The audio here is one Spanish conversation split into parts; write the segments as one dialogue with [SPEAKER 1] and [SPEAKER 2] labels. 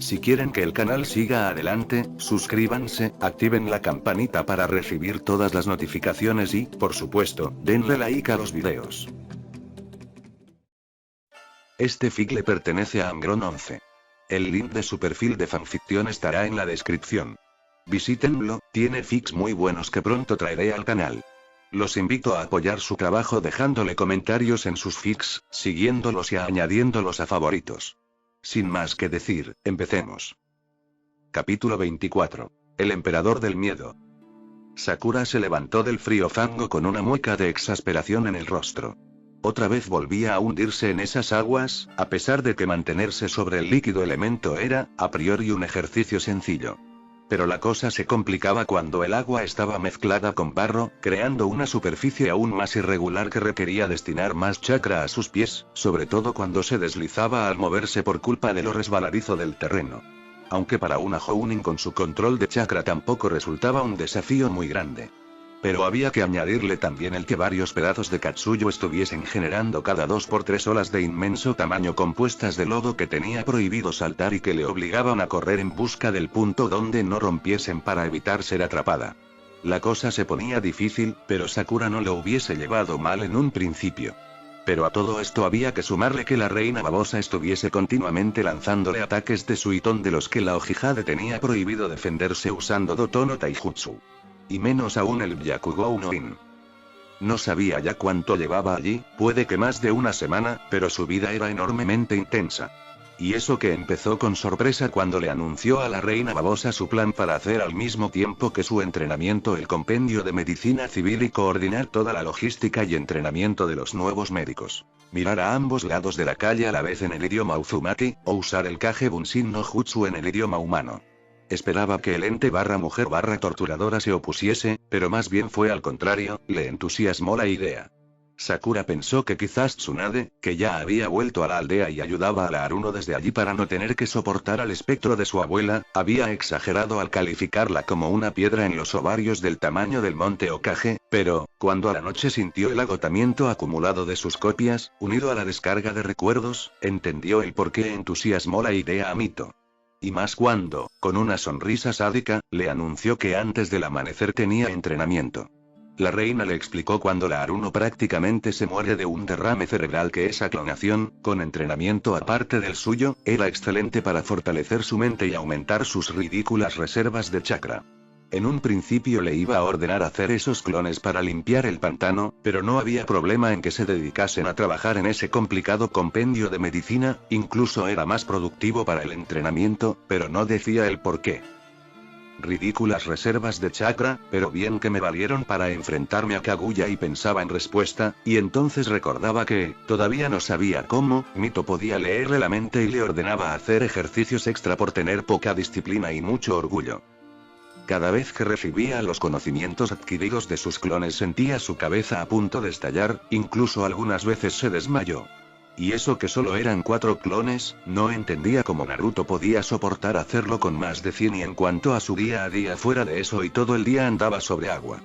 [SPEAKER 1] Si quieren que el canal siga adelante, suscríbanse, activen la campanita para recibir todas las notificaciones y, por supuesto, denle like a los videos. Este fic le pertenece a Amgron11. El link de su perfil de fanficción estará en la descripción. Visítenlo, tiene fics muy buenos que pronto traeré al canal. Los invito a apoyar su trabajo dejándole comentarios en sus fics, siguiéndolos y añadiéndolos a favoritos. Sin más que decir, empecemos. Capítulo 24. El emperador del miedo. Sakura se levantó del frío fango con una mueca de exasperación en el rostro. Otra vez volvía a hundirse en esas aguas, a pesar de que mantenerse sobre el líquido elemento era, a priori, un ejercicio sencillo. Pero la cosa se complicaba cuando el agua estaba mezclada con barro, creando una superficie aún más irregular que requería destinar más chakra a sus pies, sobre todo cuando se deslizaba al moverse por culpa de lo resbaladizo del terreno. Aunque para una Jounin con su control de chakra tampoco resultaba un desafío muy grande. Pero había que añadirle también el que varios pedazos de Katsuyo estuviesen generando cada 2 por 3 olas de inmenso tamaño compuestas de lodo que tenía prohibido saltar y que le obligaban a correr en busca del punto donde no rompiesen para evitar ser atrapada. La cosa se ponía difícil, pero Sakura no lo hubiese llevado mal en un principio. Pero a todo esto había que sumarle que la reina babosa estuviese continuamente lanzándole ataques de Suiton de los que la Ojihade tenía prohibido defenderse usando Doto no Taijutsu. Y menos aún el Byakugou no In. No sabía ya cuánto llevaba allí, puede que más de una semana, pero su vida era enormemente intensa. Y eso que empezó con sorpresa cuando le anunció a la reina babosa su plan para hacer al mismo tiempo que su entrenamiento el compendio de medicina civil y coordinar toda la logística y entrenamiento de los nuevos médicos. Mirar a ambos lados de la calle a la vez en el idioma Uzumaki, o usar el Kage Bunshin no Jutsu en el idioma humano. Esperaba que el ente mujer torturadora se opusiese, pero más bien fue al contrario, le entusiasmó la idea. Sakura pensó que quizás Tsunade, que ya había vuelto a la aldea y ayudaba a la Haruno desde allí para no tener que soportar al espectro de su abuela, había exagerado al calificarla como una piedra en los ovarios del tamaño del monte Okage, pero, cuando a la noche sintió el agotamiento acumulado de sus copias, unido a la descarga de recuerdos, entendió el por qué entusiasmó la idea a Mito. Y más cuando, con una sonrisa sádica, le anunció que antes del amanecer tenía entrenamiento. La reina le explicó cuando la Haruno prácticamente se muere de un derrame cerebral que esa clonación, con entrenamiento aparte del suyo, era excelente para fortalecer su mente y aumentar sus ridículas reservas de chakra. En un principio le iba a ordenar hacer esos clones para limpiar el pantano, pero no había problema en que se dedicasen a trabajar en ese complicado compendio de medicina, incluso era más productivo para el entrenamiento, pero no decía el por qué. Ridículas reservas de chakra, pero bien que me valieron para enfrentarme a Kaguya, y pensaba en respuesta, y entonces recordaba que, todavía no sabía cómo, Mito podía leerle la mente y le ordenaba hacer ejercicios extra por tener poca disciplina y mucho orgullo. Cada vez que recibía los conocimientos adquiridos de sus clones sentía su cabeza a punto de estallar, incluso algunas veces se desmayó. Y eso que solo eran 4 clones, no entendía cómo Naruto podía soportar hacerlo con más de 100 y en cuanto a su día a día fuera de eso y todo el día andaba sobre agua.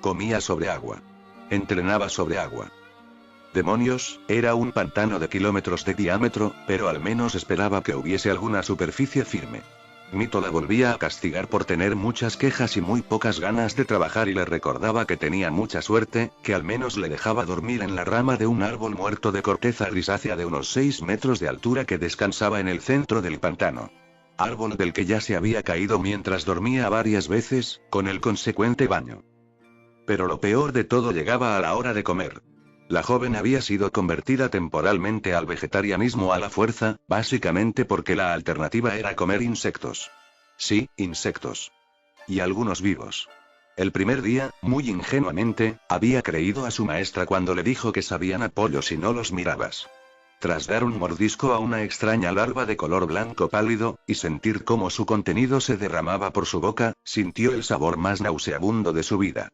[SPEAKER 1] Comía sobre agua. Entrenaba sobre agua. Demonios, era un pantano de kilómetros de diámetro, pero al menos esperaba que hubiese alguna superficie firme. Mito la volvía a castigar por tener muchas quejas y muy pocas ganas de trabajar y le recordaba que tenía mucha suerte, que al menos le dejaba dormir en la rama de un árbol muerto de corteza grisácea de unos 6 metros de altura que descansaba en el centro del pantano. Árbol del que ya se había caído mientras dormía varias veces, con el consecuente baño. Pero lo peor de todo llegaba a la hora de comer. La joven había sido convertida temporalmente al vegetarianismo a la fuerza, básicamente porque la alternativa era comer insectos. Sí, insectos. Y algunos vivos. El primer día, muy ingenuamente, había creído a su maestra cuando le dijo que sabían a pollo si no los mirabas. Tras dar un mordisco a una extraña larva de color blanco pálido, y sentir cómo su contenido se derramaba por su boca, sintió el sabor más nauseabundo de su vida.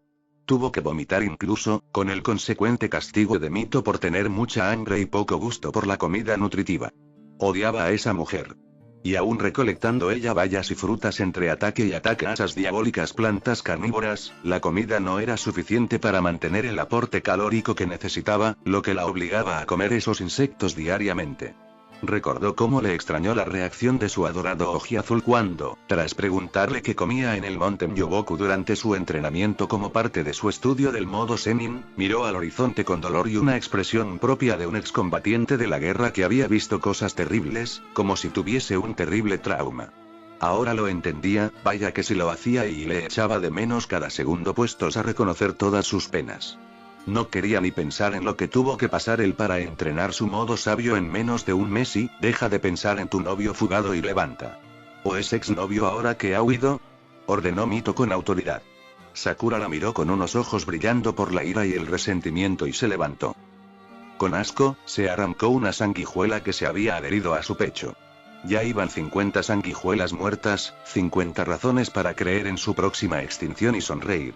[SPEAKER 1] Tuvo que vomitar incluso, con el consecuente castigo de Mito por tener mucha hambre y poco gusto por la comida nutritiva. Odiaba a esa mujer. Y aún recolectando ella bayas y frutas entre ataque y ataque a esas diabólicas plantas carnívoras, la comida no era suficiente para mantener el aporte calórico que necesitaba, lo que la obligaba a comer esos insectos diariamente. Recordó cómo le extrañó la reacción de su adorado Oji Azul cuando, tras preguntarle qué comía en el monte Myoboku durante su entrenamiento como parte de su estudio del modo Zenin, miró al horizonte con dolor y una expresión propia de un excombatiente de la guerra que había visto cosas terribles, como si tuviese un terrible trauma. Ahora lo entendía, vaya que si lo hacía y le echaba de menos cada segundo puestos a reconocer todas sus penas. No quería ni pensar en lo que tuvo que pasar él para entrenar su modo sabio en menos de un mes y, deja de pensar en tu novio fugado y levanta. ¿O es exnovio ahora que ha huido? Ordenó Mito con autoridad. Sakura la miró con unos ojos brillando por la ira y el resentimiento y se levantó. Con asco, se arrancó una sanguijuela que se había adherido a su pecho. Ya iban 50 sanguijuelas muertas, 50 razones para creer en su próxima extinción y sonreír.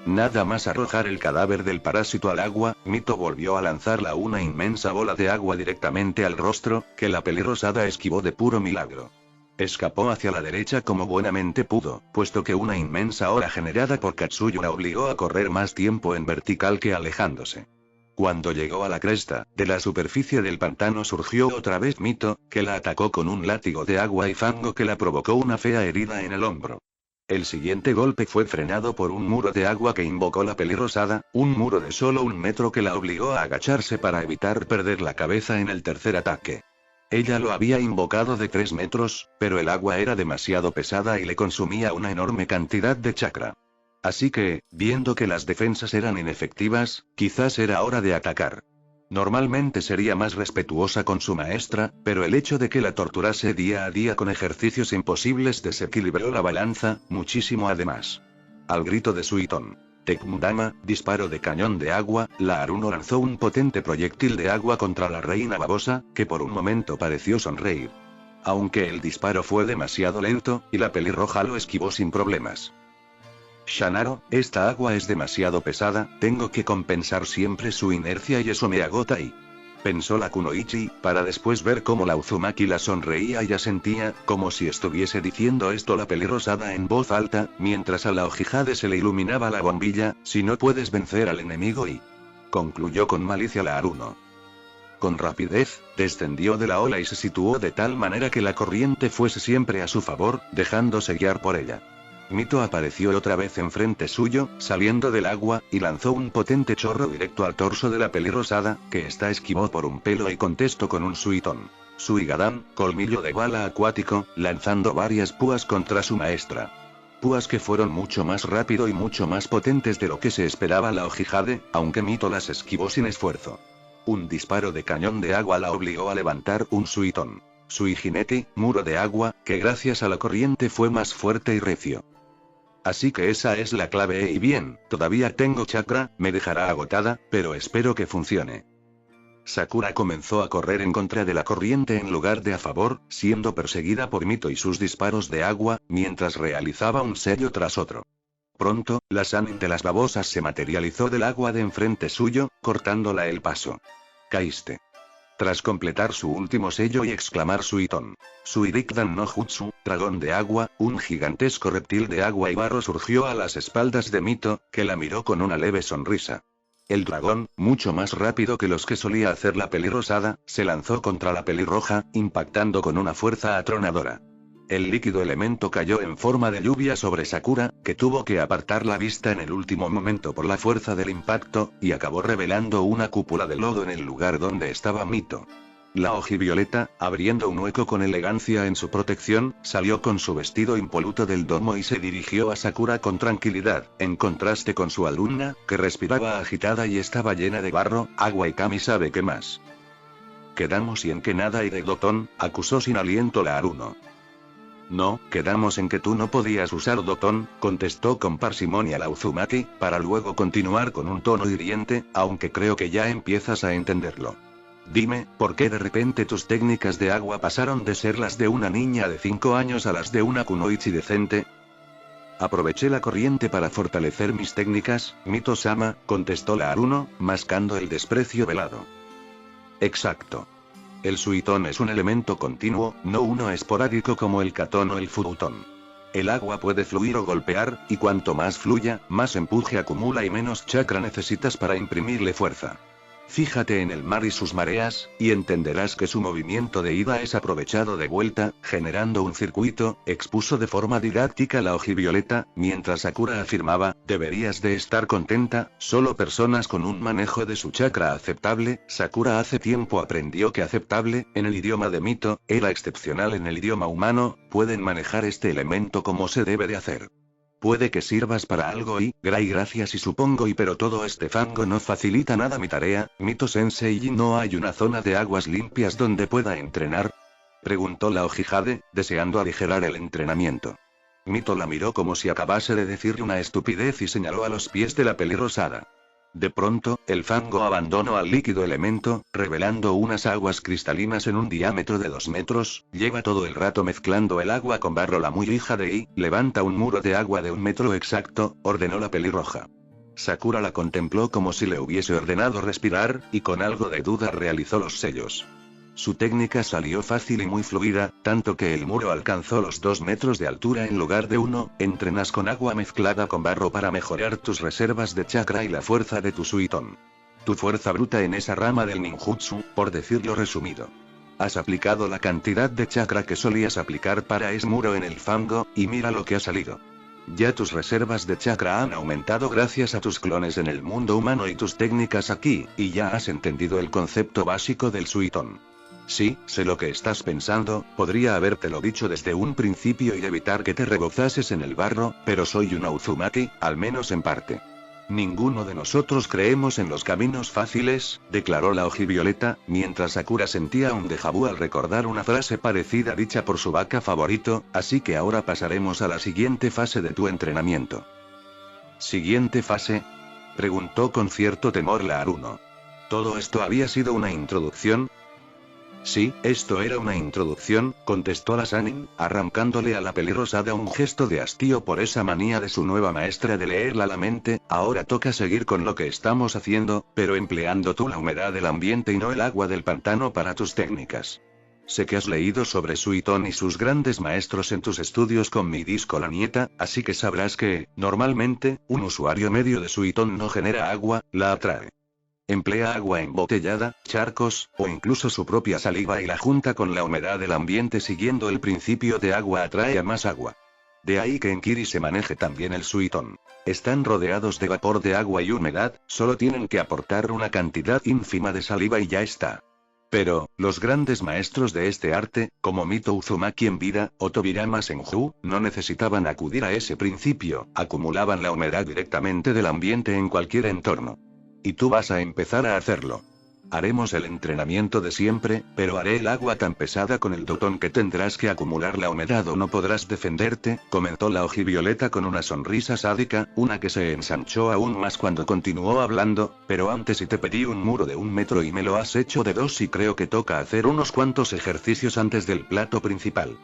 [SPEAKER 1] Nada más arrojar el cadáver del parásito al agua, Mito volvió a lanzarla una inmensa bola de agua directamente al rostro, que la pelirrosada esquivó de puro milagro. Escapó hacia la derecha como buenamente pudo, puesto que una inmensa ola generada por Katsuyu la obligó a correr más tiempo en vertical que alejándose. Cuando llegó a la cresta, de la superficie del pantano surgió otra vez Mito, que la atacó con un látigo de agua y fango que la provocó una fea herida en el hombro. El siguiente golpe fue frenado por un muro de agua que invocó la pelirrosada, un muro de solo 1 metro que la obligó a agacharse para evitar perder la cabeza en el tercer ataque. Ella lo había invocado de 3 metros, pero el agua era demasiado pesada y le consumía una enorme cantidad de chakra. Así que, viendo que las defensas eran inefectivas, quizás era hora de atacar. Normalmente sería más respetuosa con su maestra, pero el hecho de que la torturase día a día con ejercicios imposibles desequilibró la balanza, muchísimo además. Al grito de Suiton, Tekmudama, disparo de cañón de agua, la Haruno lanzó un potente proyectil de agua contra la reina babosa, que por un momento pareció sonreír. Aunque el disparo fue demasiado lento, y la pelirroja lo esquivó sin problemas. Shanaro, esta agua es demasiado pesada, tengo que compensar siempre su inercia y eso me agota y... Pensó la Kunoichi, para después ver cómo la Uzumaki la sonreía y asentía, como si estuviese diciendo esto la pelirrosada en voz alta, mientras a la Ojihade se le iluminaba la bombilla, si no puedes vencer al enemigo y... Concluyó con malicia la Haruno. Con rapidez, descendió de la ola y se situó de tal manera que la corriente fuese siempre a su favor, dejándose guiar por ella. Mito apareció otra vez enfrente suyo, saliendo del agua, y lanzó un potente chorro directo al torso de la pelirrosada, que ésta esquivó por un pelo y contestó con un Suiton. Suigadan, colmillo de bala acuático, lanzando varias púas contra su maestra. Púas que fueron mucho más rápido y mucho más potentes de lo que se esperaba la Ojihade, aunque Mito las esquivó sin esfuerzo. Un disparo de cañón de agua la obligó a levantar un Suiton. Suijineti, muro de agua, que gracias a la corriente fue más fuerte y recio. Así que esa es la clave y bien, todavía tengo chakra, me dejará agotada, pero espero que funcione. Sakura comenzó a correr en contra de la corriente en lugar de a favor, siendo perseguida por Mito y sus disparos de agua, mientras realizaba un sello tras otro. Pronto, la Sanin de las babosas se materializó del agua de enfrente suyo, cortándola el paso. Caíste. Tras completar su último sello y exclamar Suiton. Suirikdan no Jutsu, dragón de agua, un gigantesco reptil de agua y barro surgió a las espaldas de Mito, que la miró con una leve sonrisa. El dragón, mucho más rápido que los que solía hacer la pelirrosada, se lanzó contra la pelirroja, impactando con una fuerza atronadora. El líquido elemento cayó en forma de lluvia sobre Sakura, que tuvo que apartar la vista en el último momento por la fuerza del impacto, y acabó revelando una cúpula de lodo en el lugar donde estaba Mito. La Ojivioleta, abriendo un hueco con elegancia en su protección, salió con su vestido impoluto del domo y se dirigió a Sakura con tranquilidad, en contraste con su alumna, que respiraba agitada y estaba llena de barro, agua y kami sabe qué más. Quedamos y en que nada y de Doton, acusó sin aliento la Haruno. No, quedamos en que tú no podías usar Doton, contestó con parsimonia la Uzumaki, para luego continuar con un tono hiriente, aunque creo que ya empiezas a entenderlo. Dime, ¿por qué de repente tus técnicas de agua pasaron de ser las de una niña de 5 años a las de una kunoichi decente? Aproveché la corriente para fortalecer mis técnicas, Mito-sama, contestó la Haruno, mascando el desprecio velado. Exacto. El Suiton es un elemento continuo, no uno esporádico como el Katon o el Furuton. El agua puede fluir o golpear, y cuanto más fluya, más empuje acumula y menos chakra necesitas para imprimirle fuerza. Fíjate en el mar y sus mareas, y entenderás que su movimiento de ida es aprovechado de vuelta, generando un circuito, expuso de forma didáctica la hojivioleta, mientras Sakura afirmaba, deberías de estar contenta, solo personas con un manejo de su chakra aceptable. Sakura hace tiempo aprendió que aceptable, en el idioma de Mito, era excepcional en el idioma humano, pueden manejar este elemento como se debe de hacer. Puede que sirvas para algo gracias y supongo pero todo este fango no facilita nada mi tarea, Mito-sensei, ¿y no hay una zona de aguas limpias donde pueda entrenar? Preguntó la Hokage, deseando aligerar el entrenamiento. Mito la miró como si acabase de decirle una estupidez y señaló a los pies de la pelirrosada. De pronto, el fango abandonó al líquido elemento, revelando unas aguas cristalinas en un diámetro de 2 metros, lleva todo el rato mezclando el agua con barro. La muy hija de levanta un muro de agua de 1 metro exacto, ordenó la pelirroja. Sakura la contempló como si le hubiese ordenado respirar, y con algo de duda realizó los sellos. Su técnica salió fácil y muy fluida, tanto que el muro alcanzó los 2 metros de altura en lugar de 1. Entrenas con agua mezclada con barro para mejorar tus reservas de chakra y la fuerza de tu Suiton. Tu fuerza bruta en esa rama del ninjutsu, por decirlo resumido. Has aplicado la cantidad de chakra que solías aplicar para ese muro en el fango, y mira lo que ha salido. Ya tus reservas de chakra han aumentado gracias a tus clones en el mundo humano y tus técnicas aquí, y ya has entendido el concepto básico del Suiton. Sí, sé lo que estás pensando, podría habértelo dicho desde un principio y evitar que te rebozases en el barro, pero soy un Uzumaki, al menos en parte. Ninguno de nosotros creemos en los caminos fáciles, declaró la hojivioleta, mientras Sakura sentía un déjà vu al recordar una frase parecida dicha por su vaca favorito, así que ahora pasaremos a la siguiente fase de tu entrenamiento. ¿Siguiente fase? Preguntó con cierto temor la Haruno. ¿Todo esto había sido una introducción? Sí, esto era una introducción, contestó la Sannin, arrancándole a la pelirrosada un gesto de hastío por esa manía de su nueva maestra de leerla la mente. Ahora toca seguir con lo que estamos haciendo, pero empleando tú la humedad del ambiente y no el agua del pantano para tus técnicas. Sé que has leído sobre Suiton y sus grandes maestros en tus estudios con mi disco La Nieta, así que sabrás que, normalmente, un usuario medio de Suiton no genera agua, la atrae. Emplea agua embotellada, charcos, o incluso su propia saliva y la junta con la humedad del ambiente siguiendo el principio de agua atrae a más agua. De ahí que en Kiri se maneje también el Suiton. Están rodeados de vapor de agua y humedad, solo tienen que aportar una cantidad ínfima de saliva y ya está. Pero, los grandes maestros de este arte, como Mito Uzumaki en vida, o Tobirama Senju, no necesitaban acudir a ese principio, acumulaban la humedad directamente del ambiente en cualquier entorno. Y tú vas a empezar a hacerlo. Haremos el entrenamiento de siempre, pero haré el agua tan pesada con el dotón que tendrás que acumular la humedad o no podrás defenderte, comentó la hojivioleta con una sonrisa sádica, una que se ensanchó aún más cuando continuó hablando, pero antes y te pedí un muro de 1 metro y me lo has hecho de 2 y creo que toca hacer unos cuantos ejercicios antes del plato principal.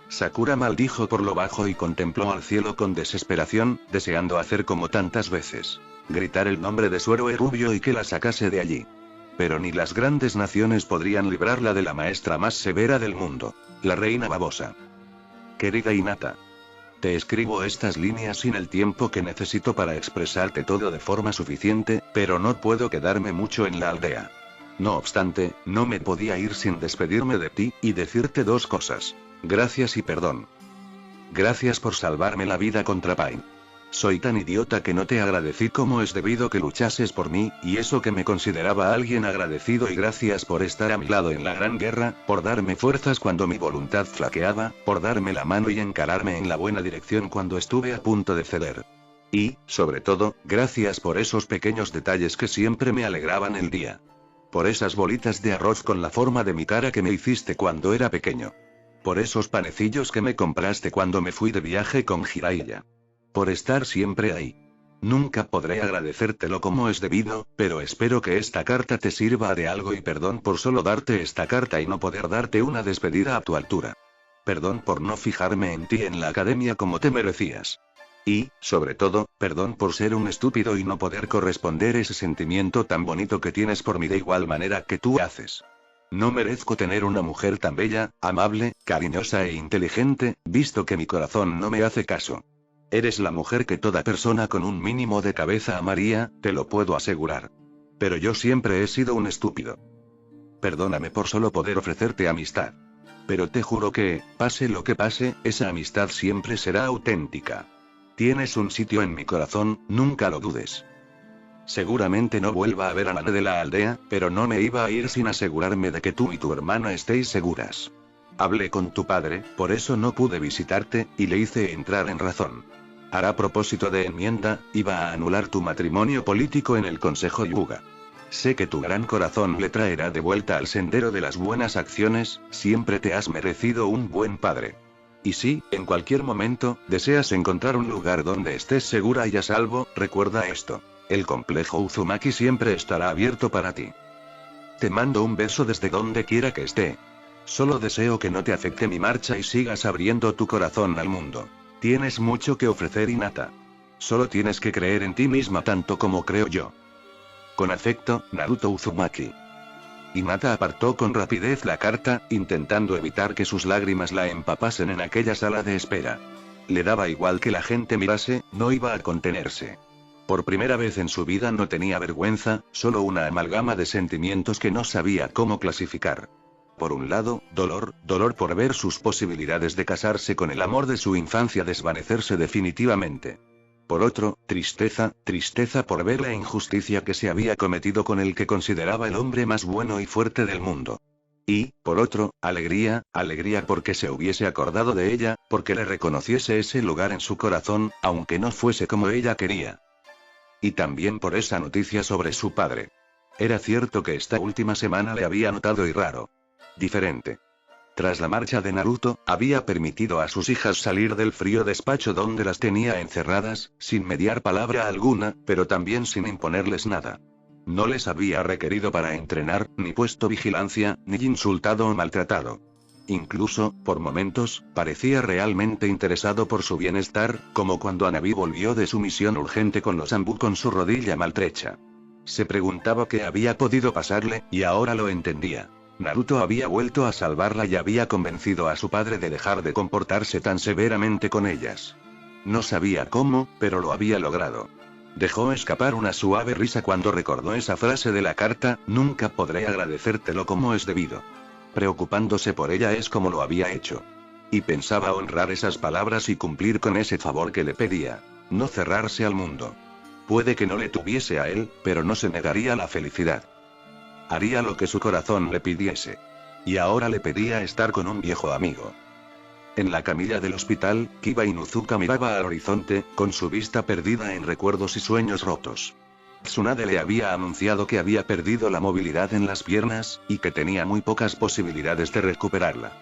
[SPEAKER 1] Sakura maldijo por lo bajo y contempló al cielo con desesperación, deseando hacer como tantas veces. Gritar el nombre de su héroe rubio y que la sacase de allí. Pero ni las grandes naciones podrían librarla de la maestra más severa del mundo, la reina babosa. Querida Hinata. Te escribo estas líneas sin el tiempo que necesito para expresarte todo de forma suficiente, pero no puedo quedarme mucho en la aldea. No obstante, no me podía ir sin despedirme de ti, y decirte 2 cosas. Gracias y perdón. Gracias por salvarme la vida contra Pain. Soy tan idiota que no te agradecí como es debido que luchases por mí, y eso que me consideraba alguien agradecido, y gracias por estar a mi lado en la gran guerra, por darme fuerzas cuando mi voluntad flaqueaba, por darme la mano y encararme en la buena dirección cuando estuve a punto de ceder. Y, sobre todo, gracias por esos pequeños detalles que siempre me alegraban el día. Por esas bolitas de arroz con la forma de mi cara que me hiciste cuando era pequeño. Por esos panecillos que me compraste cuando me fui de viaje con Jiraiya. Por estar siempre ahí. Nunca podré agradecértelo como es debido, pero espero que esta carta te sirva de algo y perdón por solo darte esta carta y no poder darte una despedida a tu altura. Perdón por no fijarme en ti en la academia como te merecías. Y, sobre todo, perdón por ser un estúpido y no poder corresponder ese sentimiento tan bonito que tienes por mí de igual manera que tú haces. No merezco tener una mujer tan bella, amable, cariñosa e inteligente, visto que mi corazón no me hace caso. Eres la mujer que toda persona con un mínimo de cabeza amaría, te lo puedo asegurar. Pero yo siempre he sido un estúpido. Perdóname por solo poder ofrecerte amistad. Pero te juro que, pase lo que pase, esa amistad siempre será auténtica. Tienes un sitio en mi corazón, nunca lo dudes. Seguramente no vuelva a ver a nadie de la aldea, pero no me iba a ir sin asegurarme de que tú y tu hermana estéis seguras. Hablé con tu padre, por eso no pude visitarte, y le hice entrar en razón. Hará propósito de enmienda, iba a anular tu matrimonio político en el Consejo Yuga. Sé que tu gran corazón le traerá de vuelta al sendero de las buenas acciones, siempre te has merecido un buen padre. Y si, en cualquier momento, deseas encontrar un lugar donde estés segura y a salvo, recuerda esto. El complejo Uzumaki siempre estará abierto para ti. Te mando un beso desde donde quiera que esté. Solo deseo que no te afecte mi marcha y sigas abriendo tu corazón al mundo. Tienes mucho que ofrecer, Hinata. Solo tienes que creer en ti misma tanto como creo yo. Con afecto, Naruto Uzumaki. Hinata apartó con rapidez la carta, intentando evitar que sus lágrimas la empapasen en aquella sala de espera. Le daba igual que la gente mirase, no iba a contenerse. Por primera vez en su vida no tenía vergüenza, solo una amalgama de sentimientos que no sabía cómo clasificar. Por un lado, dolor por ver sus posibilidades de casarse con el amor de su infancia desvanecerse definitivamente. Por otro, tristeza por ver la injusticia que se había cometido con el que consideraba el hombre más bueno y fuerte del mundo. Y, por otro, alegría porque se hubiese acordado de ella, porque le reconociese ese lugar en su corazón, aunque no fuese como ella quería. Y también por esa noticia sobre su padre. Era cierto que esta última semana le había notado y raro. Diferente. Tras la marcha de Naruto, había permitido a sus hijas salir del frío despacho donde las tenía encerradas, sin mediar palabra alguna, pero también sin imponerles nada. No les había requerido para entrenar, ni puesto vigilancia, ni insultado o maltratado. Incluso, por momentos, parecía realmente interesado por su bienestar, como cuando Hanabi volvió de su misión urgente con los Anbu con su rodilla maltrecha. Se preguntaba qué había podido pasarle, y ahora lo entendía. Naruto había vuelto a salvarla y había convencido a su padre de dejar de comportarse tan severamente con ellas. No sabía cómo, pero lo había logrado. Dejó escapar una suave risa cuando recordó esa frase de la carta, nunca podré agradecértelo como es debido. Preocupándose por ella es como lo había hecho. Y pensaba honrar esas palabras y cumplir con ese favor que le pedía. No cerrarse al mundo. Puede que no le tuviese a él, pero no se negaría la felicidad. Haría lo que su corazón le pidiese. Y ahora le pedía estar con un viejo amigo. En la camilla del hospital, Kiba Inuzuka miraba al horizonte, con su vista perdida en recuerdos y sueños rotos. Tsunade le había anunciado que había perdido la movilidad en las piernas, y que tenía muy pocas posibilidades de recuperarla.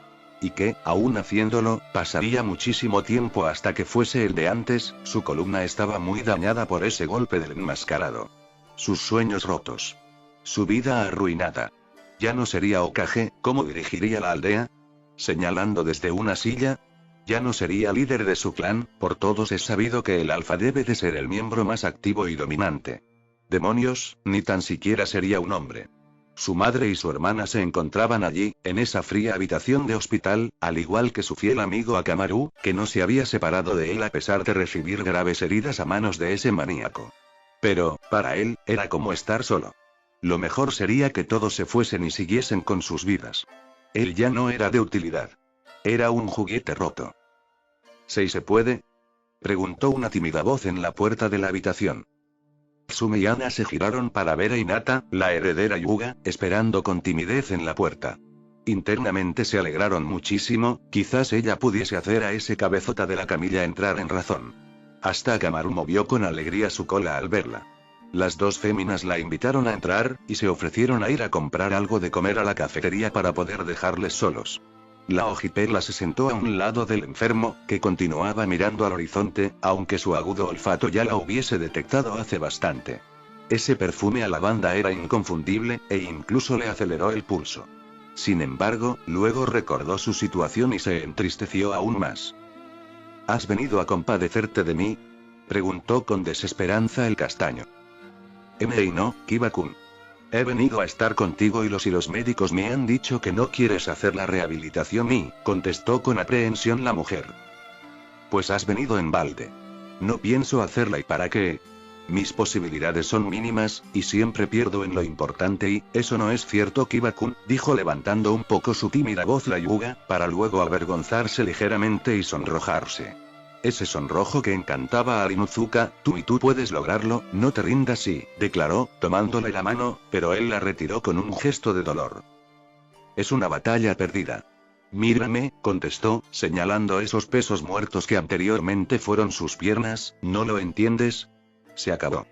[SPEAKER 1] Y que, aún haciéndolo, pasaría muchísimo tiempo hasta que fuese el de antes, su columna estaba muy dañada por ese golpe del enmascarado. Sus sueños rotos. Su vida arruinada. Ya no sería Hokage, ¿cómo dirigiría la aldea? Señalando desde una silla. Ya no sería líder de su clan, por todos es sabido que el alfa debe de ser el miembro más activo y dominante. Demonios, ni tan siquiera sería un hombre. Su madre y su hermana se encontraban allí, en esa fría habitación de hospital, al igual que su fiel amigo Akamaru, que no se había separado de él a pesar de recibir graves heridas a manos de ese maníaco. Pero, para él, era como estar solo. Lo mejor sería que todos se fuesen y siguiesen con sus vidas. Él ya no era de utilidad. Era un juguete roto. ¿Se puede? Preguntó una tímida voz en la puerta de la habitación. Tsume y Ana se giraron para ver a Hinata, la heredera Yuga, esperando con timidez en la puerta. Internamente se alegraron muchísimo, quizás ella pudiese hacer a ese cabezota de la camilla entrar en razón. Hasta Akamaru movió con alegría su cola al verla. Las dos féminas la invitaron a entrar, y se ofrecieron a ir a comprar algo de comer a la cafetería para poder dejarles solos. La ojipela se sentó a un lado del enfermo, que continuaba mirando al horizonte, aunque su agudo olfato ya la hubiese detectado hace bastante. Ese perfume a lavanda era inconfundible, e incluso le aceleró el pulso. Sin embargo, luego recordó su situación y se entristeció aún más. ¿Has venido a compadecerte de mí?, preguntó con desesperanza el castaño. No, Kiba-kun. He venido a estar contigo y los médicos me han dicho que no quieres hacer la rehabilitación contestó con aprehensión la mujer. Pues has venido en balde. No pienso hacerla ¿y para qué? mis posibilidades son mínimas, y siempre pierdo en lo importante y, eso no es cierto Kiba-kun, dijo levantando un poco su tímida voz la Hyuga, para luego avergonzarse ligeramente y sonrojarse. Ese sonrojo que encantaba a Inuzuka, tú puedes lograrlo, no te rindas declaró, tomándole la mano, pero él la retiró con un gesto de dolor. Es una batalla perdida. Mírame, contestó, señalando esos pesos muertos que anteriormente fueron sus piernas, ¿no lo entiendes? Se acabó.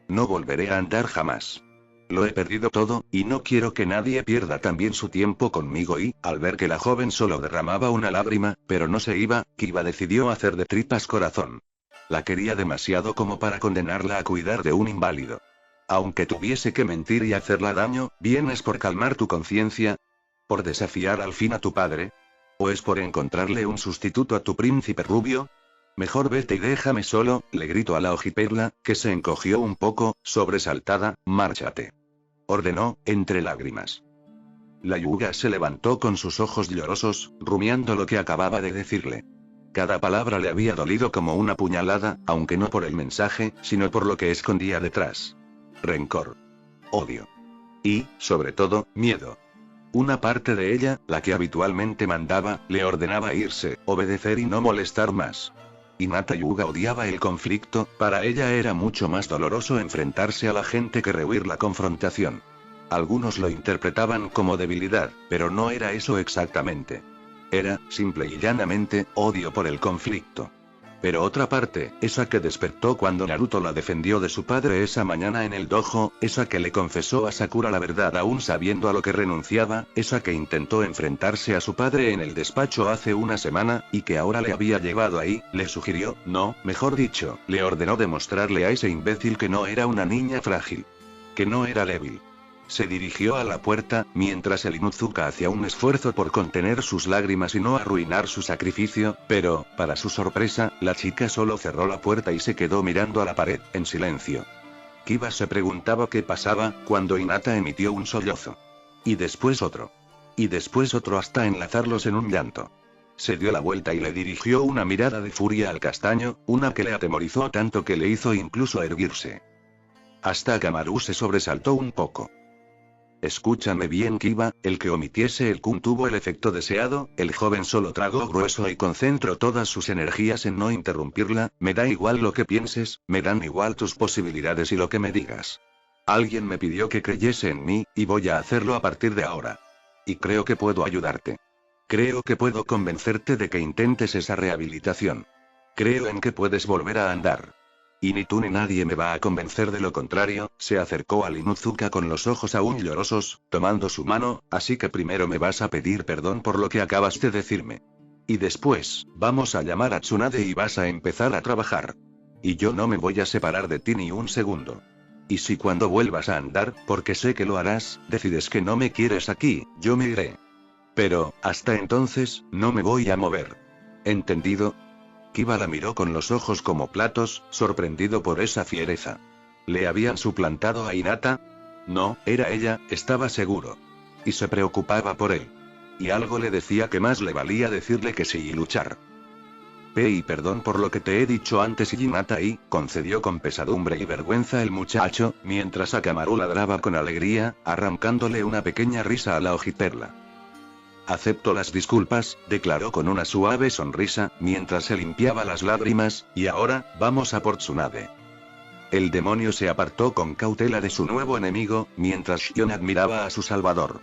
[SPEAKER 1] No volveré a andar jamás. Lo he perdido todo, y no quiero que nadie pierda también su tiempo conmigo y, al ver que la joven solo derramaba una lágrima, pero no se iba, Kiba decidió hacer de tripas corazón. La quería demasiado como para condenarla a cuidar de un inválido. Aunque tuviese que mentir y hacerla daño, ¿vienes por calmar tu conciencia? ¿Por desafiar al fin a tu padre? ¿O es por encontrarle un sustituto a tu príncipe rubio? Mejor vete y déjame solo, le gritó a la ojiperla, que se encogió un poco, sobresaltada, márchate. Ordenó, entre lágrimas. La Hyuga se levantó con sus ojos llorosos, rumiando lo que acababa de decirle. Cada palabra le había dolido como una puñalada, aunque no por el mensaje, sino por lo que escondía detrás. Rencor. Odio. Y, sobre todo, miedo. Una parte de ella, la que habitualmente mandaba, le ordenaba irse, obedecer y no molestar más. Hinata Hyuga odiaba el conflicto, para ella era mucho más doloroso enfrentarse a la gente que rehuir la confrontación. Algunos lo interpretaban como debilidad, pero no era eso exactamente. Era, simple y llanamente, odio por el conflicto. Pero otra parte, esa que despertó cuando Naruto la defendió de su padre esa mañana en el dojo, esa que le confesó a Sakura la verdad aún sabiendo a lo que renunciaba, esa que intentó enfrentarse a su padre en el despacho hace una semana, y que ahora le había llevado ahí, le sugirió, no, mejor dicho, le ordenó demostrarle a ese imbécil que no era una niña frágil. Que no era débil. Se dirigió a la puerta, mientras el Inuzuka hacía un esfuerzo por contener sus lágrimas y no arruinar su sacrificio, pero, para su sorpresa, la chica solo cerró la puerta y se quedó mirando a la pared, en silencio. Kiba se preguntaba qué pasaba, cuando Hinata emitió un sollozo. Y después otro. Y después otro hasta enlazarlos en un llanto. Se dio la vuelta y le dirigió una mirada de furia al castaño, una que le atemorizó tanto que le hizo incluso erguirse. Hasta Kamaru se sobresaltó un poco. Escúchame bien Kiba, el que omitiese el kun tuvo el efecto deseado, el joven solo tragó grueso y concentró todas sus energías en no interrumpirla, me da igual lo que pienses, me dan igual tus posibilidades y lo que me digas. Alguien me pidió que creyese en mí, y voy a hacerlo a partir de ahora. Y creo que puedo ayudarte. Creo que puedo convencerte de que intentes esa rehabilitación. Creo en que puedes volver a andar. Y ni tú ni nadie me va a convencer de lo contrario, se acercó al Inuzuka con los ojos aún llorosos, tomando su mano, así que primero me vas a pedir perdón por lo que acabas de decirme. Y después, vamos a llamar a Tsunade y vas a empezar a trabajar. Y yo no me voy a separar de ti ni un segundo. Y si cuando vuelvas a andar, porque sé que lo harás, decides que no me quieres aquí, yo me iré. Pero, hasta entonces, no me voy a mover. ¿Entendido? Kiba la miró con los ojos como platos, sorprendido por esa fiereza. ¿Le habían suplantado a Hinata? No, era ella, estaba seguro. Y se preocupaba por él. Y algo le decía que más le valía decirle que sí y luchar. Y perdón por lo que te he dicho antes y Hinata concedió con pesadumbre y vergüenza el muchacho, mientras Akamaru ladraba con alegría, arrancándole una pequeña risa a la ojiperla. Acepto las disculpas, declaró con una suave sonrisa, mientras se limpiaba las lágrimas, y ahora, vamos a por Tsunade. El demonio se apartó con cautela de su nuevo enemigo, mientras Shion admiraba a su salvador.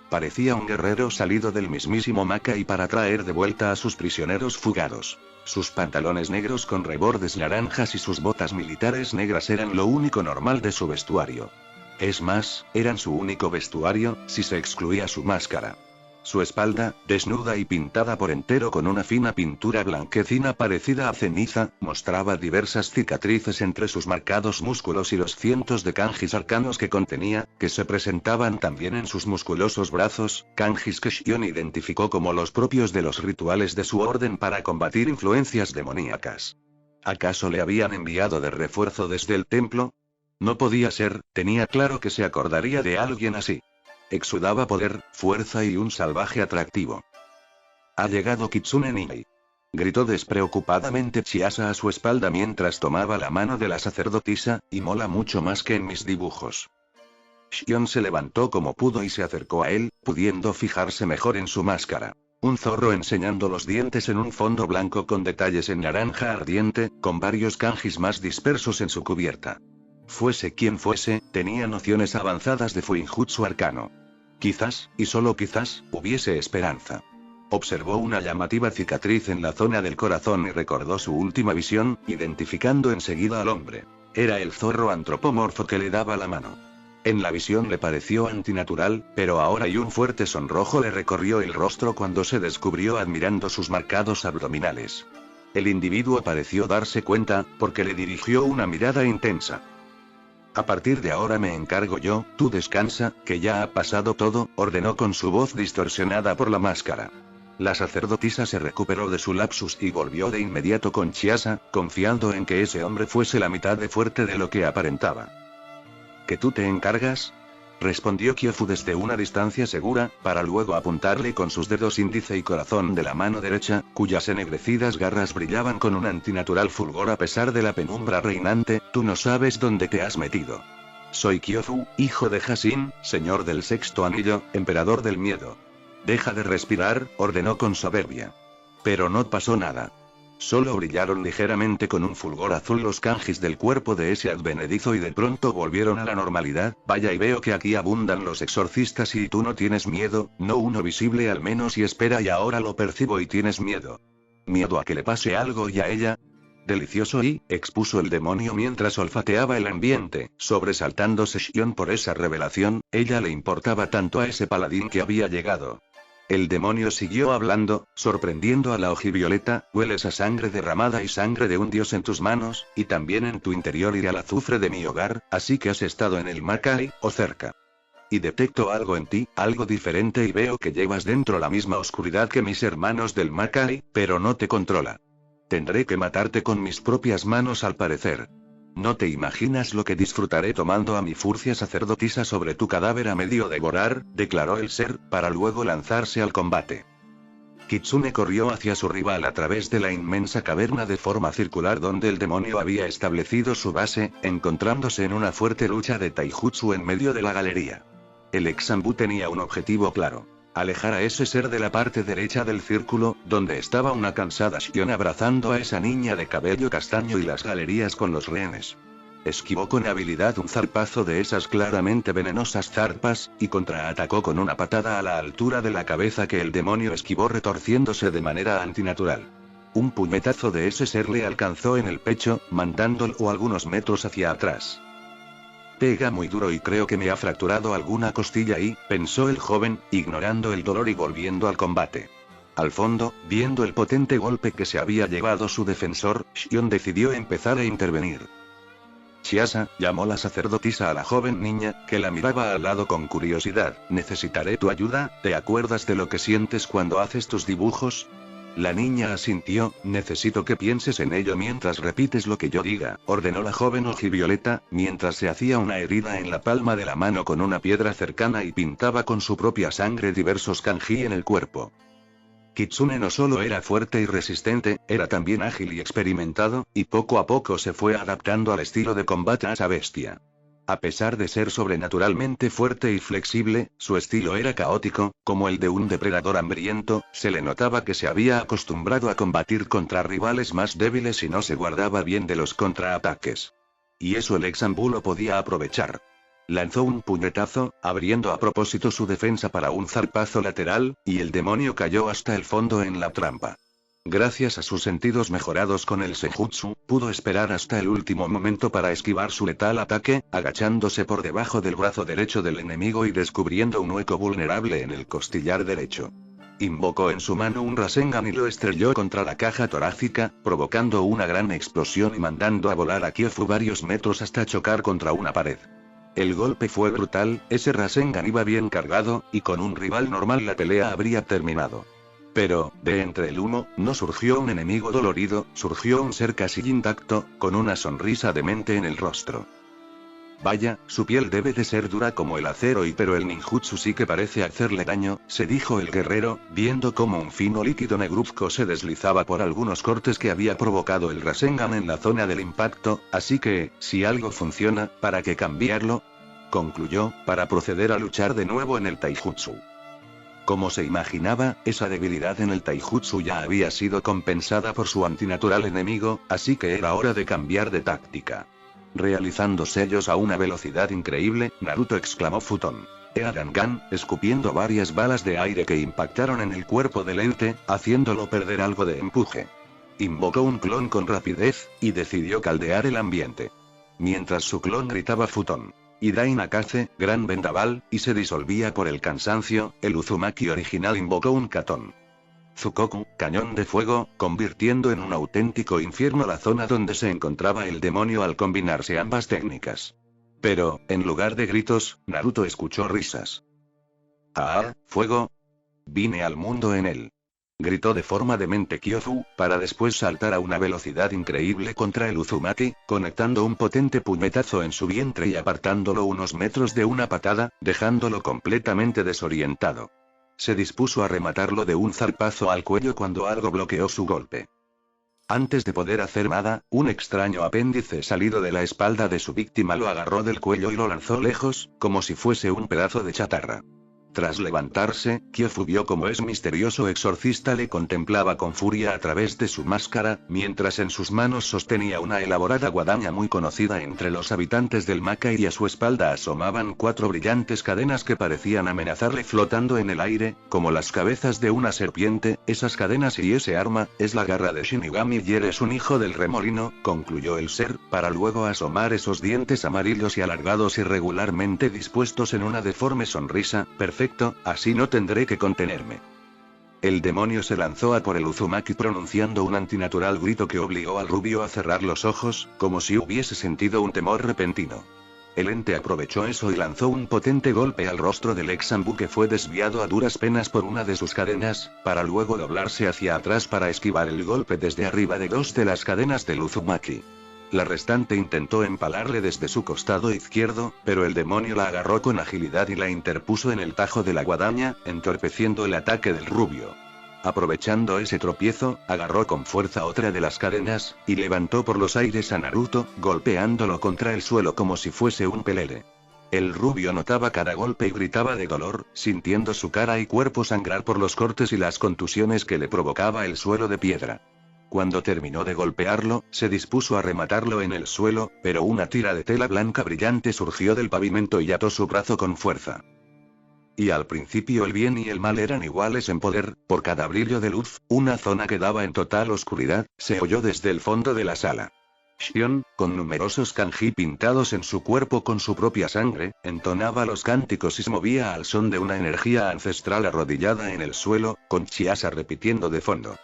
[SPEAKER 1] Parecía un guerrero salido del mismísimo Makai para traer de vuelta a sus prisioneros fugados. Sus pantalones negros con rebordes naranjas y sus botas militares negras eran lo único normal de su vestuario. Es más, eran su único vestuario, si se excluía su máscara. Su espalda, desnuda y pintada por entero con una fina pintura blanquecina parecida a ceniza, mostraba diversas cicatrices entre sus marcados músculos y los cientos de kanjis arcanos que contenía, que se presentaban también en sus musculosos brazos, kanjis que Shion identificó como los propios de los rituales de su orden para combatir influencias demoníacas. ¿Acaso le habían enviado de refuerzo desde el templo? No podía ser, tenía claro que se acordaría de alguien así. Exudaba poder, fuerza y un salvaje atractivo. Ha llegado Kitsune Ninja. Gritó despreocupadamente Chiasa a su espalda mientras tomaba la mano de la sacerdotisa, y mola mucho más que en mis dibujos. Xion se levantó como pudo y se acercó a él, pudiendo fijarse mejor en su máscara. Un zorro enseñando los dientes en un fondo blanco con detalles en naranja ardiente, con varios kanjis más dispersos en su cubierta. Fuese quien fuese, tenía nociones avanzadas de Fuinjutsu arcano. Quizás, y solo quizás, hubiese esperanza. Observó una llamativa cicatriz en la zona del corazón y recordó su última visión, identificando enseguida al hombre. Era el zorro antropomorfo que le daba la mano. En la visión le pareció antinatural, pero ahora y un fuerte sonrojo le recorrió el rostro cuando se descubrió admirando sus marcados abdominales. El individuo pareció darse cuenta, porque le dirigió una mirada intensa. A partir de ahora me encargo yo, tú descansa, que ya ha pasado todo, ordenó con su voz distorsionada por la máscara. La sacerdotisa se recuperó de su lapsus y volvió de inmediato con Chiasa, confiando en que ese hombre fuese la mitad de fuerte de lo que aparentaba. ¿Que tú te encargas? Respondió Kyofu desde una distancia segura, para luego apuntarle con sus dedos índice y corazón de la mano derecha, cuyas ennegrecidas garras brillaban con un antinatural fulgor a pesar de la penumbra reinante. Tú no sabes dónde te has metido. Soy Kyofu, hijo de Hasin, señor del sexto anillo, emperador del miedo. Deja de respirar, ordenó con soberbia. Pero no pasó nada. Solo brillaron ligeramente con un fulgor azul los kanjis del cuerpo de ese advenedizo y de pronto volvieron a la normalidad. Vaya, y veo que aquí abundan los exorcistas y tú no tienes miedo, no uno visible al menos, y espera, y ahora lo percibo y tienes miedo. ¿Miedo a que le pase algo y a ella? Delicioso, y expuso el demonio mientras olfateaba el ambiente, sobresaltándose Xion por esa revelación. Ella le importaba tanto a ese paladín que había llegado. El demonio siguió hablando, sorprendiendo a la ojivioleta. Hueles a sangre derramada y sangre de un dios en tus manos, y también en tu interior y al azufre de mi hogar, así que has estado en el Makai, o cerca. Y detecto algo en ti, algo diferente, y veo que llevas dentro la misma oscuridad que mis hermanos del Makai, pero no te controla. Tendré que matarte con mis propias manos al parecer. No te imaginas lo que disfrutaré tomando a mi furcia sacerdotisa sobre tu cadáver a medio devorar, declaró el ser, para luego lanzarse al combate. Kitsune corrió hacia su rival a través de la inmensa caverna de forma circular donde el demonio había establecido su base, encontrándose en una fuerte lucha de taijutsu en medio de la galería. El ex-Sambu tenía un objetivo claro. Alejar a ese ser de la parte derecha del círculo, donde estaba una cansada Xion abrazando a esa niña de cabello castaño y las galerías con los rehenes. Esquivó con habilidad un zarpazo de esas claramente venenosas zarpas, y contraatacó con una patada a la altura de la cabeza que el demonio esquivó retorciéndose de manera antinatural. Un puñetazo de ese ser le alcanzó en el pecho, mandándolo algunos metros hacia atrás. Pega muy duro y creo que me ha fracturado alguna costilla y, pensó el joven, ignorando el dolor y volviendo al combate. Al fondo, viendo el potente golpe que se había llevado su defensor, Xion decidió empezar a intervenir. Chiasa, llamó la sacerdotisa a la joven niña, que la miraba al lado con curiosidad. Necesitaré tu ayuda, ¿te acuerdas de lo que sientes cuando haces tus dibujos? La niña asintió. Necesito que pienses en ello mientras repites lo que yo diga, ordenó la joven ojivioleta, mientras se hacía una herida en la palma de la mano con una piedra cercana y pintaba con su propia sangre diversos kanji en el cuerpo. Kitsune no solo era fuerte y resistente, era también ágil y experimentado, y poco a poco se fue adaptando al estilo de combate a esa bestia. A pesar de ser sobrenaturalmente fuerte y flexible, su estilo era caótico, como el de un depredador hambriento. Se le notaba que se había acostumbrado a combatir contra rivales más débiles y no se guardaba bien de los contraataques. Y eso el ex-Sambu lo podía aprovechar. Lanzó un puñetazo, abriendo a propósito su defensa para un zarpazo lateral, y el demonio cayó hasta el fondo en la trampa. Gracias a sus sentidos mejorados con el Senjutsu, pudo esperar hasta el último momento para esquivar su letal ataque, agachándose por debajo del brazo derecho del enemigo y descubriendo un hueco vulnerable en el costillar derecho. Invocó en su mano un Rasengan y lo estrelló contra la caja torácica, provocando una gran explosión y mandando a volar a Kyofu varios metros hasta chocar contra una pared. El golpe fue brutal, ese Rasengan iba bien cargado, y con un rival normal la pelea habría terminado. Pero, de entre el humo, no surgió un enemigo dolorido, surgió un ser casi intacto, con una sonrisa demente en el rostro. Vaya, su piel debe de ser dura como el acero pero el ninjutsu sí que parece hacerle daño, se dijo el guerrero, viendo cómo un fino líquido negruzco se deslizaba por algunos cortes que había provocado el Rasengan en la zona del impacto, así que, si algo funciona, ¿para qué cambiarlo? Concluyó, para proceder a luchar de nuevo en el taijutsu. Como se imaginaba, esa debilidad en el taijutsu ya había sido compensada por su antinatural enemigo, así que era hora de cambiar de táctica. Realizando sellos a una velocidad increíble, Naruto exclamó Futon. Eagangan, escupiendo varias balas de aire que impactaron en el cuerpo del ente, haciéndolo perder algo de empuje. Invocó un clon con rapidez, y decidió caldear el ambiente. Mientras su clon gritaba Futon. Idai Nakaze, gran vendaval, y se disolvía por el cansancio, el Uzumaki original invocó un Katon. Tsukoku, cañón de fuego, convirtiendo en un auténtico infierno la zona donde se encontraba el demonio al combinarse ambas técnicas. Pero, en lugar de gritos, Naruto escuchó risas. ¡Ah, fuego! Vine al mundo en él. Gritó de forma demente Kyofu, para después saltar a una velocidad increíble contra el Uzumaki, conectando un potente puñetazo en su vientre y apartándolo unos metros de una patada, dejándolo completamente desorientado. Se dispuso a rematarlo de un zarpazo al cuello cuando algo bloqueó su golpe. Antes de poder hacer nada, un extraño apéndice salido de la espalda de su víctima lo agarró del cuello y lo lanzó lejos, como si fuese un pedazo de chatarra. Tras levantarse, Kyofu vio como ese misterioso exorcista le contemplaba con furia a través de su máscara, mientras en sus manos sostenía una elaborada guadaña muy conocida entre los habitantes del Makai y a su espalda asomaban 4 brillantes cadenas que parecían amenazarle flotando en el aire, como las cabezas de una serpiente. Esas cadenas y ese arma, es la garra de Shinigami y eres un hijo del remolino, concluyó el ser, para luego asomar esos dientes amarillos y alargados irregularmente dispuestos en una deforme sonrisa. Perfecto, así no tendré que contenerme. El demonio se lanzó a por el Uzumaki pronunciando un antinatural grito que obligó al rubio a cerrar los ojos, como si hubiese sentido un temor repentino. El ente aprovechó eso y lanzó un potente golpe al rostro del ex-Sanbu que fue desviado a duras penas por una de sus cadenas, para luego doblarse hacia atrás para esquivar el golpe desde arriba de 2 de las cadenas del Uzumaki. La restante intentó empalarle desde su costado izquierdo, pero el demonio la agarró con agilidad y la interpuso en el tajo de la guadaña, entorpeciendo el ataque del rubio. Aprovechando ese tropiezo, agarró con fuerza otra de las cadenas, y levantó por los aires a Naruto, golpeándolo contra el suelo como si fuese un pelele. El rubio notaba cada golpe y gritaba de dolor, sintiendo su cara y cuerpo sangrar por los cortes y las contusiones que le provocaba el suelo de piedra. Cuando terminó de golpearlo, se dispuso a rematarlo en el suelo, pero una tira de tela blanca brillante surgió del pavimento y ató su brazo con fuerza. Y al principio el bien y el mal eran iguales en poder, por cada brillo de luz, una zona quedaba en total oscuridad, se oyó desde el fondo de la sala. Shion, con numerosos kanji pintados en su cuerpo con su propia sangre, entonaba los cánticos y se movía al son de una energía ancestral arrodillada en el suelo, con Chiasa repitiendo de fondo.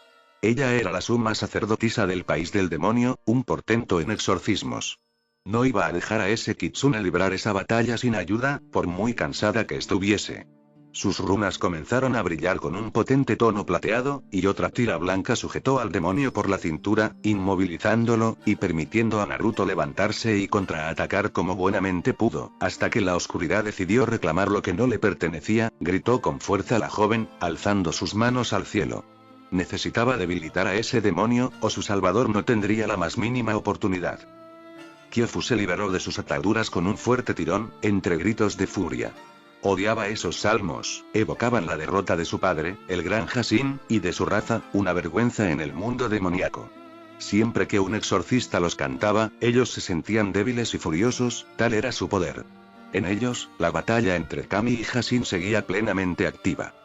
[SPEAKER 1] Ella era la suma sacerdotisa del país del demonio, un portento en exorcismos. No iba a dejar a ese kitsune librar esa batalla sin ayuda, por muy cansada que estuviese. Sus runas comenzaron a brillar con un potente tono plateado, y otra tira blanca sujetó al demonio por la cintura, inmovilizándolo, y permitiendo a Naruto levantarse y contraatacar como buenamente pudo, hasta que la oscuridad decidió reclamar lo que no le pertenecía, gritó con fuerza la joven, alzando sus manos al cielo. Necesitaba debilitar a ese demonio, o su salvador no tendría la más mínima oportunidad. Kyofu se liberó de sus ataduras con un fuerte tirón, entre gritos de furia. Odiaba esos salmos, evocaban la derrota de su padre, el gran Hashin, y de su raza, una vergüenza en el mundo demoníaco. Siempre que un exorcista los cantaba, ellos se sentían débiles y furiosos, tal era su poder. En ellos, la batalla entre Kami y Hashin seguía plenamente activa.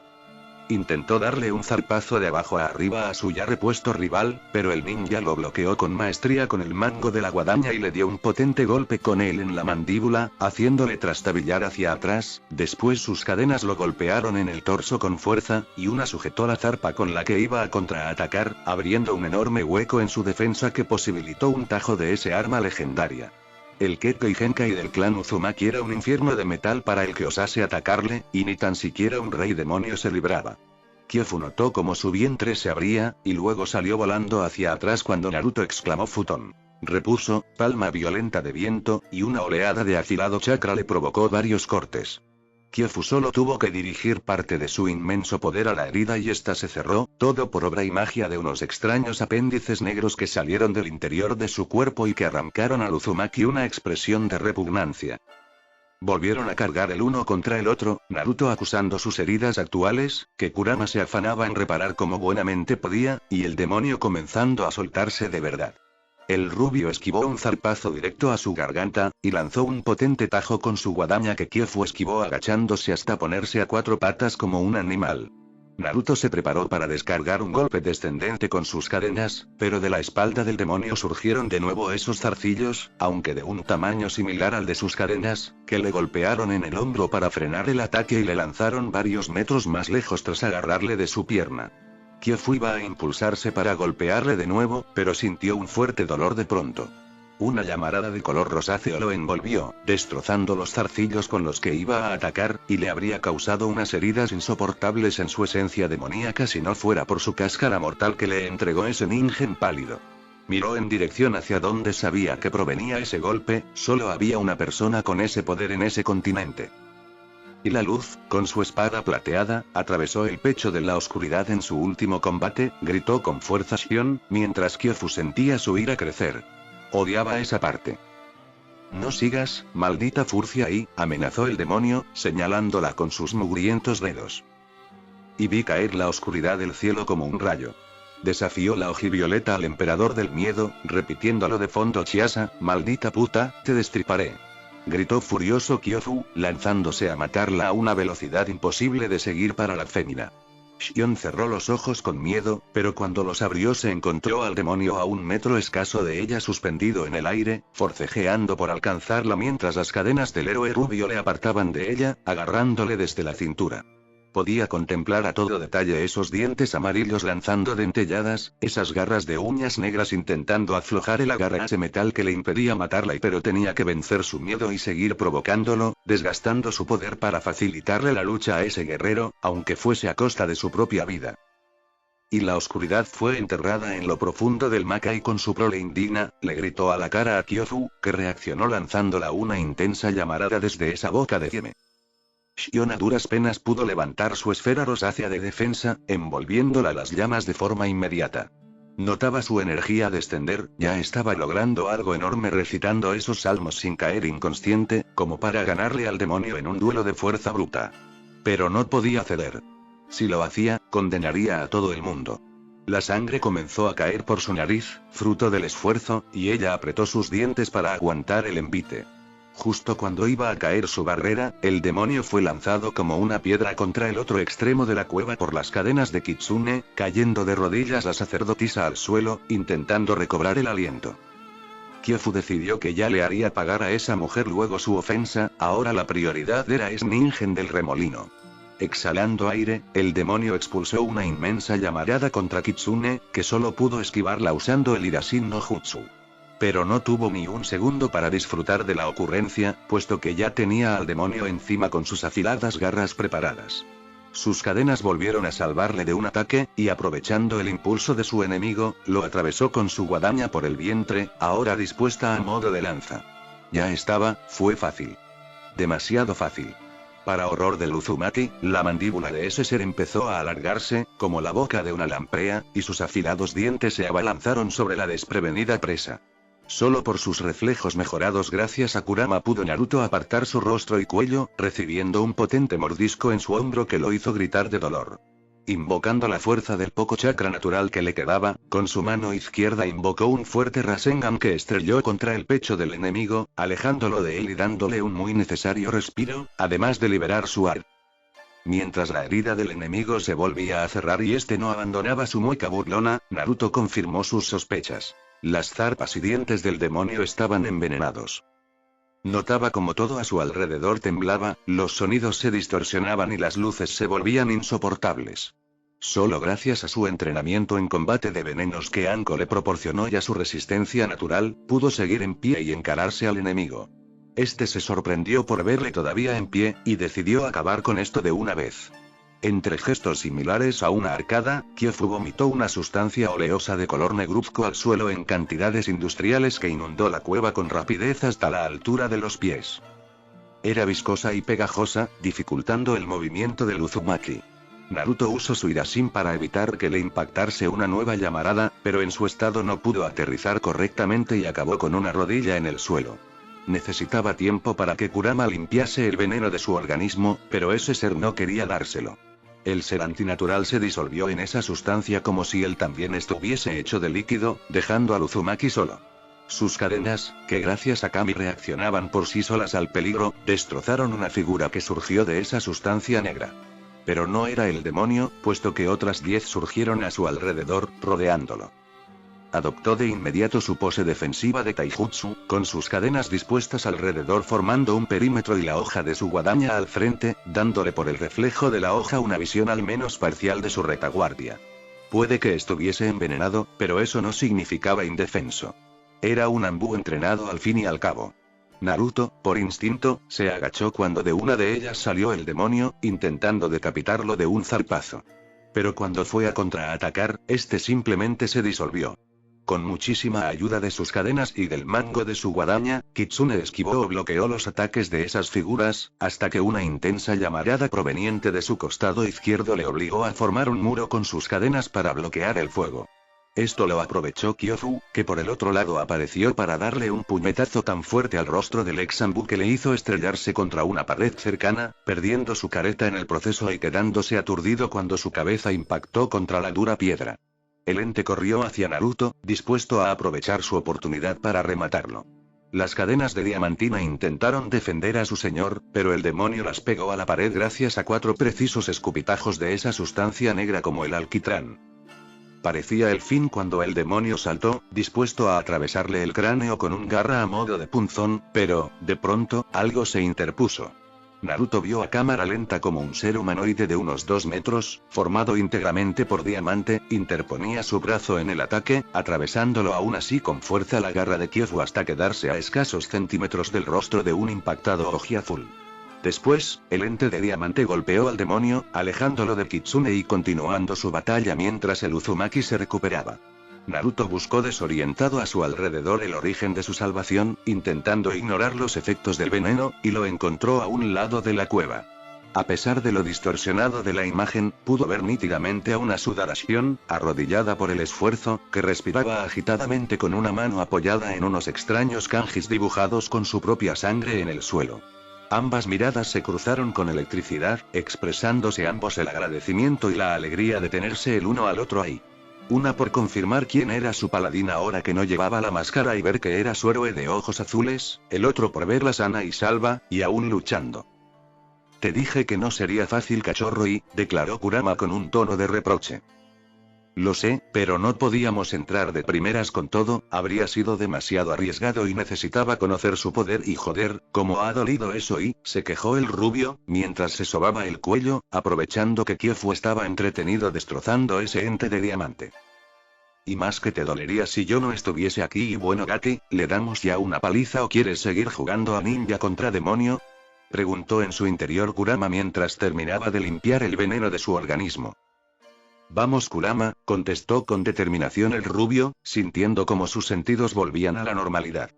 [SPEAKER 1] Intentó darle un zarpazo de abajo a arriba a su ya repuesto rival, pero el ninja lo bloqueó con maestría con el mango de la guadaña y le dio un potente golpe con él en la mandíbula, haciéndole trastabillar hacia atrás. Después sus cadenas lo golpearon en el torso con fuerza, y una sujetó la zarpa con la que iba a contraatacar, abriendo un enorme hueco en su defensa que posibilitó un tajo de ese arma legendaria. El Kekkei Genkai del clan Uzumaki era un infierno de metal para el que osase atacarle, y ni tan siquiera un rey demonio se libraba. Kyofu notó como su vientre se abría, y luego salió volando hacia atrás cuando Naruto exclamó Futon. repuso, palma violenta de viento, y una oleada de afilado chakra le provocó varios cortes. Kyofu solo tuvo que dirigir parte de su inmenso poder a la herida y ésta se cerró, todo por obra y magia de unos extraños apéndices negros que salieron del interior de su cuerpo y que arrancaron al Uzumaki una expresión de repugnancia. Volvieron a cargar el uno contra el otro, Naruto acusando sus heridas actuales, que Kurama se afanaba en reparar como buenamente podía, y el demonio comenzando a soltarse de verdad. El rubio esquivó un zarpazo directo a su garganta, y lanzó un potente tajo con su guadaña que Kyofu esquivó agachándose hasta ponerse a 4 patas como un animal. Naruto se preparó para descargar un golpe descendente con sus cadenas, pero de la espalda del demonio surgieron de nuevo esos zarcillos, aunque de un tamaño similar al de sus cadenas, que le golpearon en el hombro para frenar el ataque y le lanzaron varios metros más lejos tras agarrarle de su pierna. Kyofu iba a impulsarse para golpearle de nuevo, pero sintió un fuerte dolor de pronto. Una llamarada de color rosáceo lo envolvió, destrozando los zarcillos con los que iba a atacar, y le habría causado unas heridas insoportables en su esencia demoníaca si no fuera por su cáscara mortal que le entregó ese ningen pálido. Miró en dirección hacia donde sabía que provenía ese golpe, solo había una persona con ese poder en ese continente. Y la luz, con su espada plateada, atravesó el pecho de la oscuridad en su último combate, gritó con fuerza Shion, mientras Kyofu sentía su ira crecer. Odiaba esa parte. No sigas, maldita furcia y, amenazó el demonio, señalándola con sus mugrientos dedos. Y vi caer la oscuridad del cielo como un rayo. Desafió la ojivioleta al emperador del miedo, repitiéndolo de fondo Chiasa, maldita puta, te destriparé. Gritó furioso Kyofu, lanzándose a matarla a una velocidad imposible de seguir para la fémina. Shion cerró los ojos con miedo, pero cuando los abrió se encontró al demonio a 1 metro escaso de ella suspendido en el aire, forcejeando por alcanzarla mientras las cadenas del héroe rubio le apartaban de ella, agarrándole desde la cintura. Podía contemplar a todo detalle esos dientes amarillos lanzando dentelladas, esas garras de uñas negras intentando aflojar el agarre metal que le impedía matarla pero tenía que vencer su miedo y seguir provocándolo, desgastando su poder para facilitarle la lucha a ese guerrero, aunque fuese a costa de su propia vida. Y la oscuridad fue enterrada en lo profundo del Maka y con su prole indigna, le gritó a la cara a Kyofu, que reaccionó lanzándola una intensa llamarada desde esa boca de hieme. Shion a duras penas pudo levantar su esfera rosácea de defensa, envolviéndola las llamas de forma inmediata. Notaba su energía descender, ya estaba logrando algo enorme recitando esos salmos sin caer inconsciente, como para ganarle al demonio en un duelo de fuerza bruta. Pero no podía ceder. Si lo hacía, condenaría a todo el mundo. La sangre comenzó a caer por su nariz, fruto del esfuerzo, y ella apretó sus dientes para aguantar el envite. Justo cuando iba a caer su barrera, el demonio fue lanzado como una piedra contra el otro extremo de la cueva por las cadenas de Kitsune, cayendo de rodillas la sacerdotisa al suelo, intentando recobrar el aliento. Kyofu decidió que ya le haría pagar a esa mujer luego su ofensa, ahora la prioridad era ese ningen del remolino. Exhalando aire, el demonio expulsó una inmensa llamarada contra Kitsune, que solo pudo esquivarla usando el Irasin no Jutsu. Pero no tuvo ni un segundo para disfrutar de la ocurrencia, puesto que ya tenía al demonio encima con sus afiladas garras preparadas. Sus cadenas volvieron a salvarle de un ataque, y aprovechando el impulso de su enemigo, lo atravesó con su guadaña por el vientre, ahora dispuesta a modo de lanza. Ya estaba, fue fácil. Demasiado fácil. Para horror del Uzumaki, la mandíbula de ese ser empezó a alargarse, como la boca de una lamprea, y sus afilados dientes se abalanzaron sobre la desprevenida presa. Solo por sus reflejos mejorados gracias a Kurama pudo Naruto apartar su rostro y cuello, recibiendo un potente mordisco en su hombro que lo hizo gritar de dolor. Invocando la fuerza del poco chakra natural que le quedaba, con su mano izquierda invocó un fuerte Rasengan que estrelló contra el pecho del enemigo, alejándolo de él y dándole un muy necesario respiro, además de liberar su ar. Mientras la herida del enemigo se volvía a cerrar y este no abandonaba su mueca burlona, Naruto confirmó sus sospechas. Las zarpas y dientes del demonio estaban envenenados. Notaba como todo a su alrededor temblaba, los sonidos se distorsionaban y las luces se volvían insoportables. Solo gracias a su entrenamiento en combate de venenos que Anko le proporcionó y a su resistencia natural, pudo seguir en pie y encararse al enemigo. Este se sorprendió por verle todavía en pie, y decidió acabar con esto de una vez. Entre gestos similares a una arcada, Kyofu vomitó una sustancia oleosa de color negruzco al suelo en cantidades industriales que inundó la cueva con rapidez hasta la altura de los pies. Era viscosa y pegajosa, dificultando el movimiento del Uzumaki. Naruto usó su Irasin para evitar que le impactase una nueva llamarada, pero en su estado no pudo aterrizar correctamente y acabó con una rodilla en el suelo. Necesitaba tiempo para que Kurama limpiase el veneno de su organismo, pero ese ser no quería dárselo. El ser antinatural se disolvió en esa sustancia como si él también estuviese hecho de líquido, dejando al Uzumaki solo. Sus cadenas, que gracias a Kami reaccionaban por sí solas al peligro, destrozaron una figura que surgió de esa sustancia negra. Pero no era el demonio, puesto que otras 10 surgieron a su alrededor, rodeándolo. Adoptó de inmediato su pose defensiva de taijutsu, con sus cadenas dispuestas alrededor formando un perímetro y la hoja de su guadaña al frente, dándole por el reflejo de la hoja una visión al menos parcial de su retaguardia. Puede que estuviese envenenado, pero eso no significaba indefenso. Era un ambú entrenado al fin y al cabo. Naruto, por instinto, se agachó cuando de una de ellas salió el demonio, intentando decapitarlo de un zarpazo. Pero cuando fue a contraatacar, este simplemente se disolvió. Con muchísima ayuda de sus cadenas y del mango de su guadaña, Kitsune esquivó o bloqueó los ataques de esas figuras, hasta que una intensa llamarada proveniente de su costado izquierdo le obligó a formar un muro con sus cadenas para bloquear el fuego. Esto lo aprovechó Kyofu, que por el otro lado apareció para darle un puñetazo tan fuerte al rostro del ex-Anbu que le hizo estrellarse contra una pared cercana, perdiendo su careta en el proceso y quedándose aturdido cuando su cabeza impactó contra la dura piedra. El ente corrió hacia Naruto, dispuesto a aprovechar su oportunidad para rematarlo. Las cadenas de diamantina intentaron defender a su señor, pero el demonio las pegó a la pared gracias a 4 precisos escupitajos de esa sustancia negra como el alquitrán. Parecía el fin cuando el demonio saltó, dispuesto a atravesarle el cráneo con un garra a modo de punzón, pero, de pronto, algo se interpuso. Naruto vio a cámara lenta como un ser humanoide de unos 2 metros, formado íntegramente por diamante, interponía su brazo en el ataque, atravesándolo aún así con fuerza la garra de Kyofu hasta quedarse a escasos centímetros del rostro de un impactado ojiazul. Después, el ente de diamante golpeó al demonio, alejándolo de Kitsune y continuando su batalla mientras el Uzumaki se recuperaba. Naruto buscó desorientado a su alrededor el origen de su salvación, intentando ignorar los efectos del veneno, y lo encontró a un lado de la cueva. A pesar de lo distorsionado de la imagen, pudo ver nítidamente a una Sudarashioon, arrodillada por el esfuerzo, que respiraba agitadamente con una mano apoyada en unos extraños kanjis dibujados con su propia sangre en el suelo. Ambas miradas se cruzaron con electricidad, expresándose ambos el agradecimiento y la alegría de tenerse el uno al otro ahí. Una por confirmar quién era su paladín ahora que no llevaba la máscara y ver que era su héroe de ojos azules, el otro por verla sana y salva, y aún luchando. Te dije que no sería fácil, cachorro, y, declaró Kurama con un tono de reproche. Lo sé, pero no podíamos entrar de primeras con todo, habría sido demasiado arriesgado y necesitaba conocer su poder y joder, ¿cómo ha dolido eso? Y, se quejó el rubio, mientras se sobaba el cuello, aprovechando que Kyofu estaba entretenido destrozando ese ente de diamante. Y más que te dolería si yo no estuviese aquí y bueno Gati, ¿le damos ya una paliza o quieres seguir jugando a ninja contra demonio? Preguntó en su interior Kurama mientras terminaba de limpiar el veneno de su organismo. Vamos Kurama, contestó con determinación el rubio, sintiendo como sus sentidos volvían a la normalidad.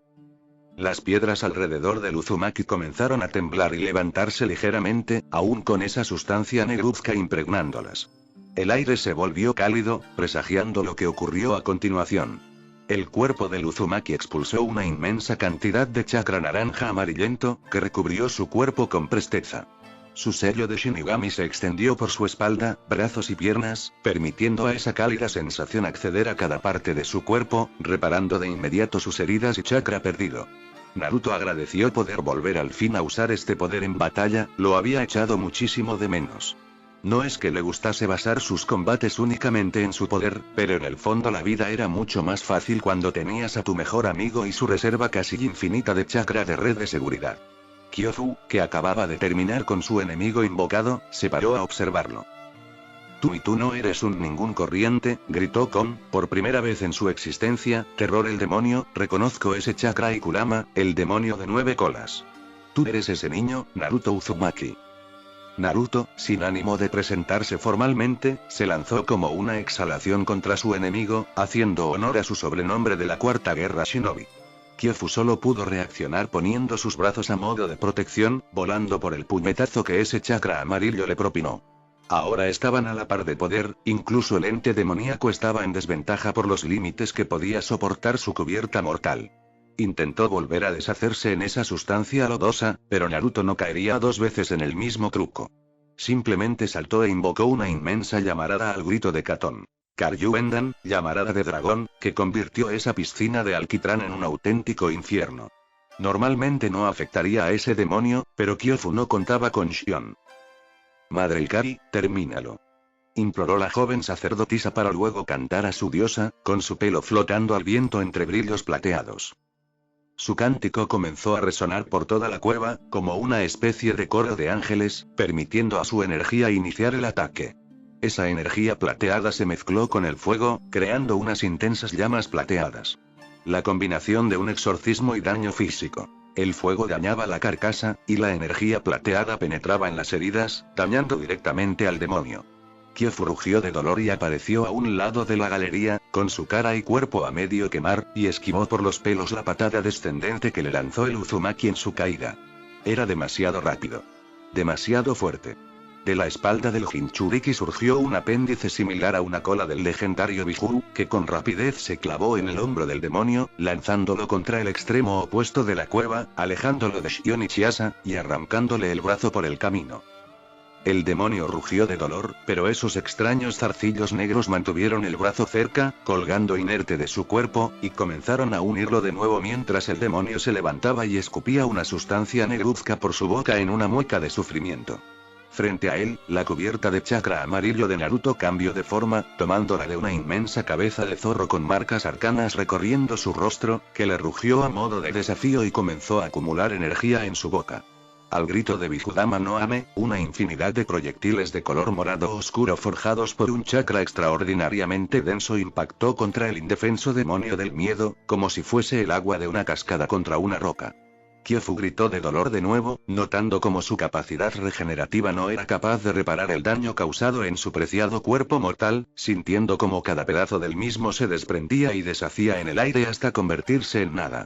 [SPEAKER 1] Las piedras alrededor del Uzumaki comenzaron a temblar y levantarse ligeramente, aún con esa sustancia negruzca impregnándolas. El aire se volvió cálido, presagiando lo que ocurrió a continuación. El cuerpo del Uzumaki expulsó una inmensa cantidad de chakra naranja amarillento, que recubrió su cuerpo con presteza. Su sello de Shinigami se extendió por su espalda, brazos y piernas, permitiendo a esa cálida sensación acceder a cada parte de su cuerpo, reparando de inmediato sus heridas y chakra perdido. Naruto agradeció poder volver al fin a usar este poder en batalla, lo había echado muchísimo de menos. No es que le gustase basar sus combates únicamente en su poder, pero en el fondo la vida era mucho más fácil cuando tenías a tu mejor amigo y su reserva casi infinita de chakra de red de seguridad. Kyofu, que acababa de terminar con su enemigo invocado, se paró a observarlo. Tú no eres un ningún corriente, gritó con, por primera vez en su existencia, terror el demonio, reconozco ese chakra y Kurama, el demonio de 9 colas. Tú eres ese niño, Naruto Uzumaki. Naruto, sin ánimo de presentarse formalmente, se lanzó como una exhalación contra su enemigo, haciendo honor a su sobrenombre de la Cuarta Guerra Shinobi. Kyofu solo pudo reaccionar poniendo sus brazos a modo de protección, volando por el puñetazo que ese chakra amarillo le propinó. Ahora estaban a la par de poder, incluso el ente demoníaco estaba en desventaja por los límites que podía soportar su cubierta mortal. Intentó volver a deshacerse en esa sustancia lodosa, pero Naruto no caería 2 veces en el mismo truco. Simplemente saltó e invocó una inmensa llamarada al grito de Katon. Karyuendan, llamarada de dragón, que convirtió esa piscina de alquitrán en un auténtico infierno. Normalmente no afectaría a ese demonio, pero Kyofu no contaba con Shion. Madre Ikari, termínalo. Imploró la joven sacerdotisa para luego cantar a su diosa, con su pelo flotando al viento entre brillos plateados. Su cántico comenzó a resonar por toda la cueva, como una especie de coro de ángeles, permitiendo a su energía iniciar el ataque. Esa energía plateada se mezcló con el fuego, creando unas intensas llamas plateadas. La combinación de un exorcismo y daño físico. El fuego dañaba la carcasa, y la energía plateada penetraba en las heridas, dañando directamente al demonio. Kyofu rugió de dolor y apareció a un lado de la galería, con su cara y cuerpo a medio quemar, y esquivó por los pelos la patada descendente que le lanzó el Uzumaki en su caída. Era demasiado rápido. Demasiado fuerte. De la espalda del Jinchuriki surgió un apéndice similar a una cola del legendario Biju, que con rapidez se clavó en el hombro del demonio, lanzándolo contra el extremo opuesto de la cueva, alejándolo de Shion y Chiasa, y arrancándole el brazo por el camino. El demonio rugió de dolor, pero esos extraños zarcillos negros mantuvieron el brazo cerca, colgando inerte de su cuerpo, y comenzaron a unirlo de nuevo mientras el demonio se levantaba y escupía una sustancia negruzca por su boca en una mueca de sufrimiento. Frente a él, la cubierta de chakra amarillo de Naruto cambió de forma, tomando la de una inmensa cabeza de zorro con marcas arcanas recorriendo su rostro, que le rugió a modo de desafío y comenzó a acumular energía en su boca. Al grito de Bijudama no Ame, una infinidad de proyectiles de color morado oscuro forjados por un chakra extraordinariamente denso impactó contra el indefenso demonio del miedo, como si fuese el agua de una cascada contra una roca. Kyofu gritó de dolor de nuevo, notando cómo su capacidad regenerativa no era capaz de reparar el daño causado en su preciado cuerpo mortal, sintiendo como cada pedazo del mismo se desprendía y deshacía en el aire hasta convertirse en nada.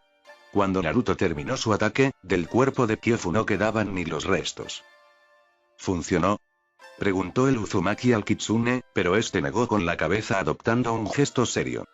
[SPEAKER 1] Cuando Naruto terminó su ataque, del cuerpo de Kyofu no quedaban ni los restos. ¿Funcionó?, preguntó el Uzumaki al Kitsune, pero este negó con la cabeza adoptando un gesto serio.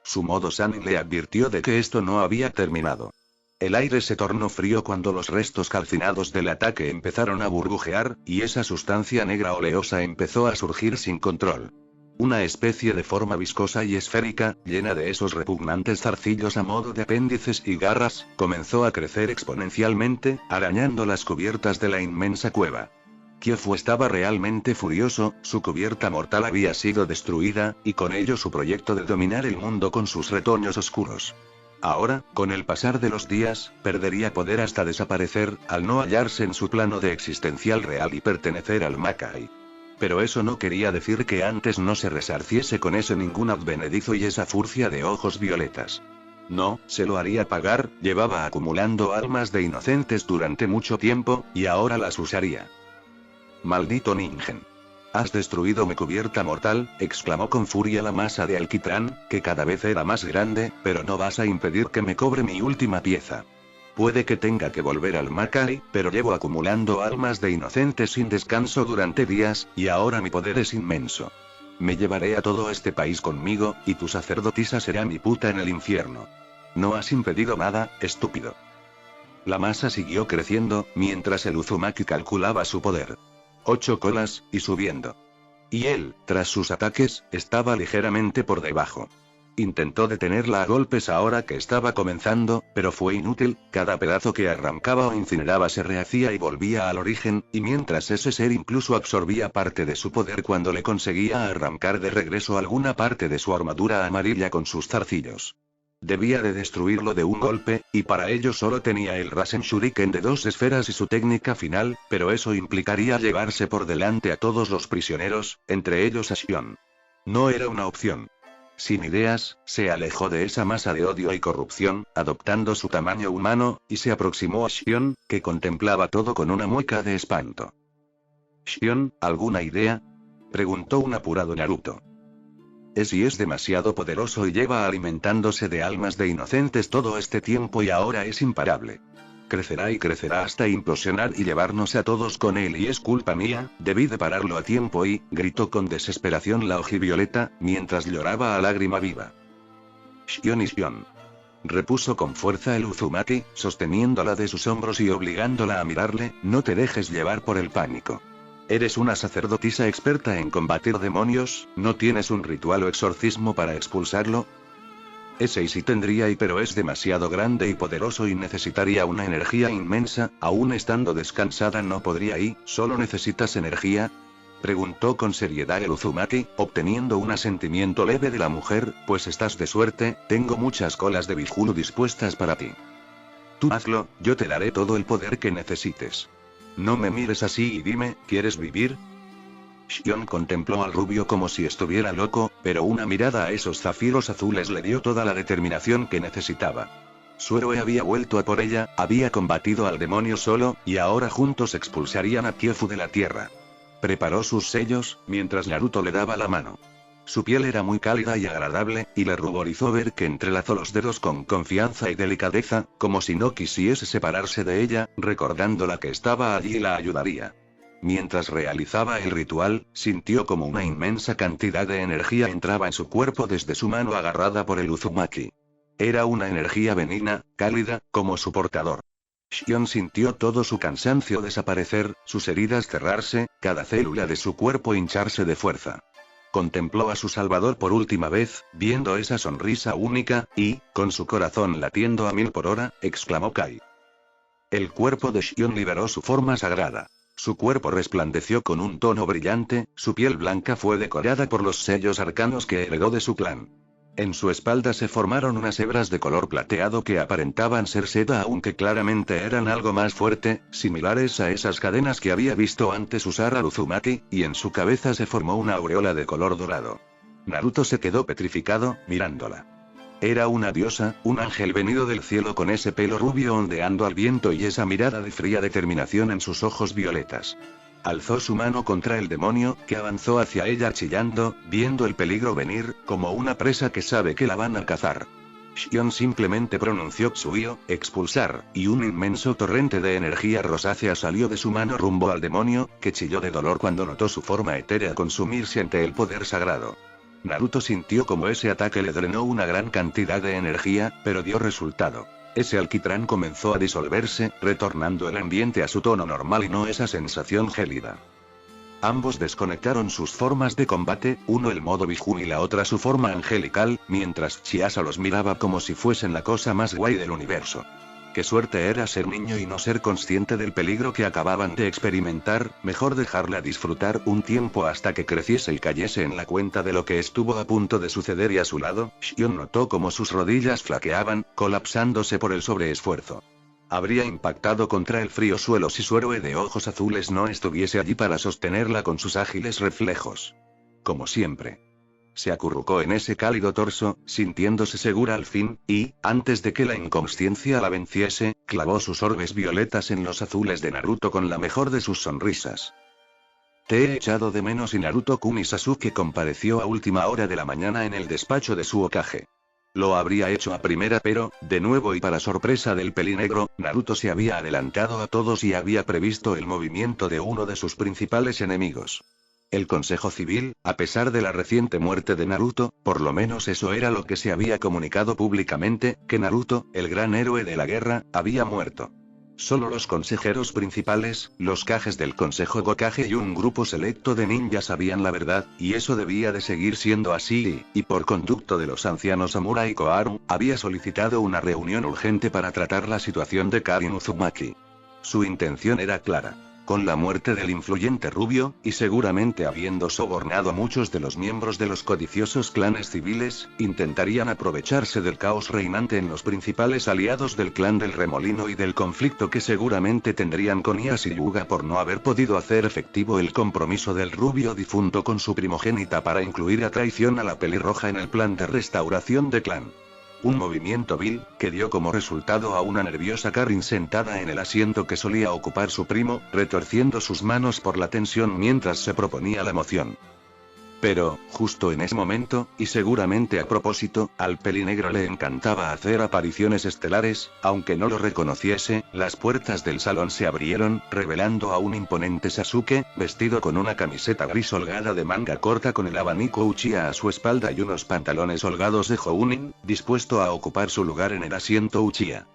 [SPEAKER 1] Su modo Sanin le advirtió de que esto no había terminado. El aire se tornó frío cuando los restos calcinados del ataque empezaron a burbujear, y esa sustancia negra oleosa empezó a surgir sin control. Una especie de forma viscosa y esférica, llena de esos repugnantes zarcillos a modo de apéndices y garras, comenzó a crecer exponencialmente, arañando las cubiertas de la inmensa cueva. Kyofu estaba realmente furioso, su cubierta mortal había sido destruida, y con ello su proyecto de dominar el mundo con sus retoños oscuros. Ahora, con el pasar de los días, perdería poder hasta desaparecer, al no hallarse en su plano de existencial real y pertenecer al Makai. Pero eso no quería decir que antes no se resarciese con ese ningún advenedizo y esa furcia de ojos violetas. No, se lo haría pagar, llevaba acumulando almas de inocentes durante mucho tiempo, y ahora las usaría. Maldito Ningen. Has destruido mi cubierta mortal, exclamó con furia la masa de alquitrán, que cada vez era más grande, pero no vas a impedir que me cobre mi última pieza. Puede que tenga que volver al Makai, pero llevo acumulando almas de inocentes sin descanso durante días, y ahora mi poder es inmenso. Me llevaré a todo este país conmigo, y tu sacerdotisa será mi puta en el infierno. No has impedido nada, estúpido. La masa siguió creciendo, mientras el Uzumaki calculaba su poder. 8 colas, y subiendo. Y él, tras sus ataques, estaba ligeramente por debajo. Intentó detenerla a golpes ahora que estaba comenzando, pero fue inútil, cada pedazo que arrancaba o incineraba se rehacía y volvía al origen, y mientras ese ser incluso absorbía parte de su poder cuando le conseguía arrancar de regreso alguna parte de su armadura amarilla con sus zarcillos. Debía de destruirlo de un golpe, y para ello solo tenía el Rasen Shuriken de 2 esferas y su técnica final, pero eso implicaría llevarse por delante a todos los prisioneros, entre ellos a Shion. No era una opción. Sin ideas, se alejó de esa masa de odio y corrupción, adoptando su tamaño humano, y se aproximó a Shion, que contemplaba todo con una mueca de espanto. Shion, ¿alguna idea? Preguntó un apurado Naruto. Es demasiado poderoso y lleva alimentándose de almas de inocentes todo este tiempo y ahora es imparable. Crecerá y crecerá hasta implosionar y llevarnos a todos con él y es culpa mía, debí de pararlo a tiempo y, gritó con desesperación la ojivioleta, mientras lloraba a lágrima viva. Shion y Shion. Repuso con fuerza el Uzumaki, sosteniéndola de sus hombros y obligándola a mirarle, no te dejes llevar por el pánico. Eres una sacerdotisa experta en combatir demonios, ¿no tienes un ritual o exorcismo para expulsarlo? Ese sí tendría pero es demasiado grande y poderoso y necesitaría una energía inmensa, aún estando descansada no podría y, ¿solo necesitas energía? Preguntó con seriedad el Uzumaki, obteniendo un asentimiento leve de la mujer, pues estás de suerte, tengo muchas colas de Bijulu dispuestas para ti. Tú hazlo, yo te daré todo el poder que necesites. No me mires así y dime, ¿quieres vivir? Shion contempló al rubio como si estuviera loco, pero una mirada a esos zafiros azules le dio toda la determinación que necesitaba. Su héroe había vuelto a por ella, había combatido al demonio solo, y ahora juntos expulsarían a Kyofu de la tierra. Preparó sus sellos, mientras Naruto le daba la mano. Su piel era muy cálida y agradable, y le ruborizó ver que entrelazó los dedos con confianza y delicadeza, como si no quisiese separarse de ella, recordándola que estaba allí y la ayudaría. Mientras realizaba el ritual, sintió como una inmensa cantidad de energía entraba en su cuerpo desde su mano agarrada por el Uzumaki. Era una energía benigna, cálida, como su portador. Shion sintió todo su cansancio desaparecer, sus heridas cerrarse, cada célula de su cuerpo hincharse de fuerza. Contempló a su salvador por última vez, viendo esa sonrisa única, y, con su corazón latiendo a 1000 por hora, exclamó Kai. El cuerpo de Shion liberó su forma sagrada. Su cuerpo resplandeció con un tono brillante, su piel blanca fue decorada por los sellos arcanos que heredó de su clan. En su espalda se formaron unas hebras de color plateado que aparentaban ser seda aunque claramente eran algo más fuerte, similares a esas cadenas que había visto antes usar al Uzumaki, y en su cabeza se formó una aureola de color dorado. Naruto se quedó petrificado, mirándola. Era una diosa, un ángel venido del cielo con ese pelo rubio ondeando al viento y esa mirada de fría determinación en sus ojos violetas. Alzó su mano contra el demonio, que avanzó hacia ella chillando, viendo el peligro venir, como una presa que sabe que la van a cazar. Shion simplemente pronunció Tsuyo, expulsar, y un inmenso torrente de energía rosácea salió de su mano rumbo al demonio, que chilló de dolor cuando notó su forma etérea consumirse ante el poder sagrado. Naruto sintió como ese ataque le drenó una gran cantidad de energía, pero dio resultado. Ese alquitrán comenzó a disolverse, retornando el ambiente a su tono normal y no esa sensación gélida. Ambos desconectaron sus formas de combate, uno el modo Bijuu y la otra su forma angelical, mientras Chiasa los miraba como si fuesen la cosa más guay del universo. Qué suerte era ser niño y no ser consciente del peligro que acababan de experimentar, mejor dejarla disfrutar un tiempo hasta que creciese y cayese en la cuenta de lo que estuvo a punto de suceder y a su lado, Shion notó como sus rodillas flaqueaban, colapsándose por el sobreesfuerzo. Habría impactado contra el frío suelo si su héroe de ojos azules no estuviese allí para sostenerla con sus ágiles reflejos. Como siempre. Se acurrucó en ese cálido torso, sintiéndose segura al fin, y, antes de que la inconsciencia la venciese, clavó sus orbes violetas en los azules de Naruto con la mejor de sus sonrisas. Te he echado de menos y Naruto-kun y Sasuke compareció a última hora de la mañana en el despacho de su Hokage. Lo habría hecho a primera pero, de nuevo y para sorpresa del pelinegro, Naruto se había adelantado a todos y había previsto el movimiento de uno de sus principales enemigos. El Consejo Civil, a pesar de la reciente muerte de Naruto, por lo menos eso era lo que se había comunicado públicamente, que Naruto, el gran héroe de la guerra, había muerto. Solo los consejeros principales, los Kages del Consejo Hokage y un grupo selecto de ninjas sabían la verdad, y eso debía de seguir siendo así y por conducto de los ancianos Amura y Koharu, había solicitado una reunión urgente para tratar la situación de Karin Uzumaki. Su intención era clara. Con la muerte del influyente rubio, y seguramente habiendo sobornado a muchos de los miembros de los codiciosos clanes civiles, intentarían aprovecharse del caos reinante en los principales aliados del clan del Remolino y del conflicto que seguramente tendrían con Ieyasu y Hyuga por no haber podido hacer efectivo el compromiso del rubio difunto con su primogénita para incluir a traición a la pelirroja en el plan de restauración de clan. Un movimiento vil, que dio como resultado a una nerviosa Karin sentada en el asiento que solía ocupar su primo, retorciendo sus manos por la tensión mientras se proponía la moción. Pero, justo en ese momento, y seguramente a propósito, al pelinegro le encantaba hacer apariciones estelares, aunque no lo reconociese, las puertas del salón se abrieron, revelando a un imponente Sasuke, vestido con una camiseta gris holgada de manga corta con el abanico Uchiha a su espalda y unos pantalones holgados de Jounin, dispuesto a ocupar su lugar en el asiento Uchiha.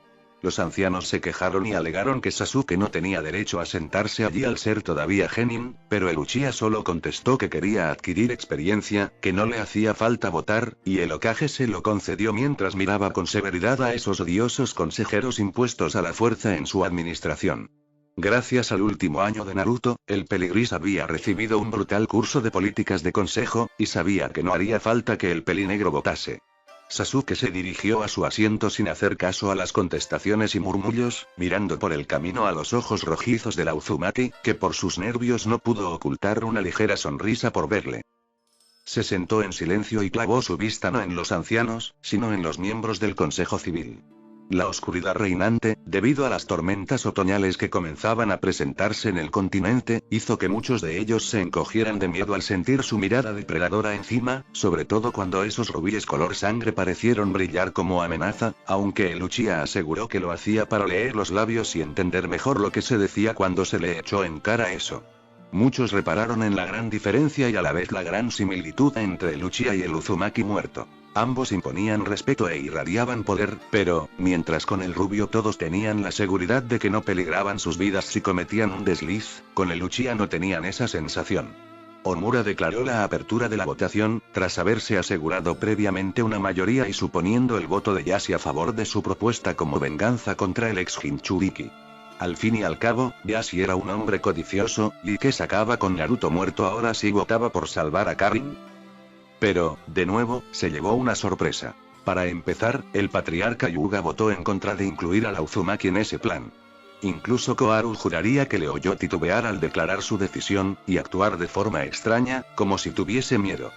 [SPEAKER 1] Los ancianos se quejaron y alegaron que Sasuke no tenía derecho a sentarse allí al ser todavía genin, pero el Uchiha solo contestó que quería adquirir experiencia, que no le hacía falta votar, y el Hokage se lo concedió mientras miraba con severidad a esos odiosos consejeros impuestos a la fuerza en su administración. Gracias al último año de Naruto, el peligris había recibido un brutal curso de políticas de consejo, y sabía que no haría falta que el pelinegro votase. Sasuke se dirigió a su asiento sin hacer caso a las contestaciones y murmullos, mirando por el camino a los ojos rojizos de la Uzumaki, que por sus nervios no pudo ocultar una ligera sonrisa por verle. Se sentó en silencio y clavó su vista no en los ancianos, sino en los miembros del Consejo Civil. La oscuridad reinante, debido a las tormentas otoñales que comenzaban a presentarse en el continente, hizo que muchos de ellos se encogieran de miedo al sentir su mirada depredadora encima, sobre todo cuando esos rubíes color sangre parecieron brillar como amenaza, aunque el Uchiha aseguró que lo hacía para leer los labios y entender mejor lo que se decía cuando se le echó en cara eso. Muchos repararon en la gran diferencia y a la vez la gran similitud entre el Uchiha y el Uzumaki muerto. Ambos imponían respeto e irradiaban poder, pero, mientras con el rubio todos tenían la seguridad de que no peligraban sus vidas si cometían un desliz, con el Uchiha no tenían esa sensación. Omura declaró la apertura de la votación, tras haberse asegurado previamente una mayoría y suponiendo el voto de Yashi a favor de su propuesta como venganza contra el ex Jinchuriki. Al fin y al cabo, Yashi era un hombre codicioso, y que sacaba con Naruto muerto ahora si votaba por salvar a Karin. Pero, de nuevo, se llevó una sorpresa. Para empezar, el patriarca Hyuga votó en contra de incluir a la Uzumaki en ese plan. Incluso Koharu juraría que le oyó titubear al declarar su decisión, y actuar de forma extraña, como si tuviese miedo.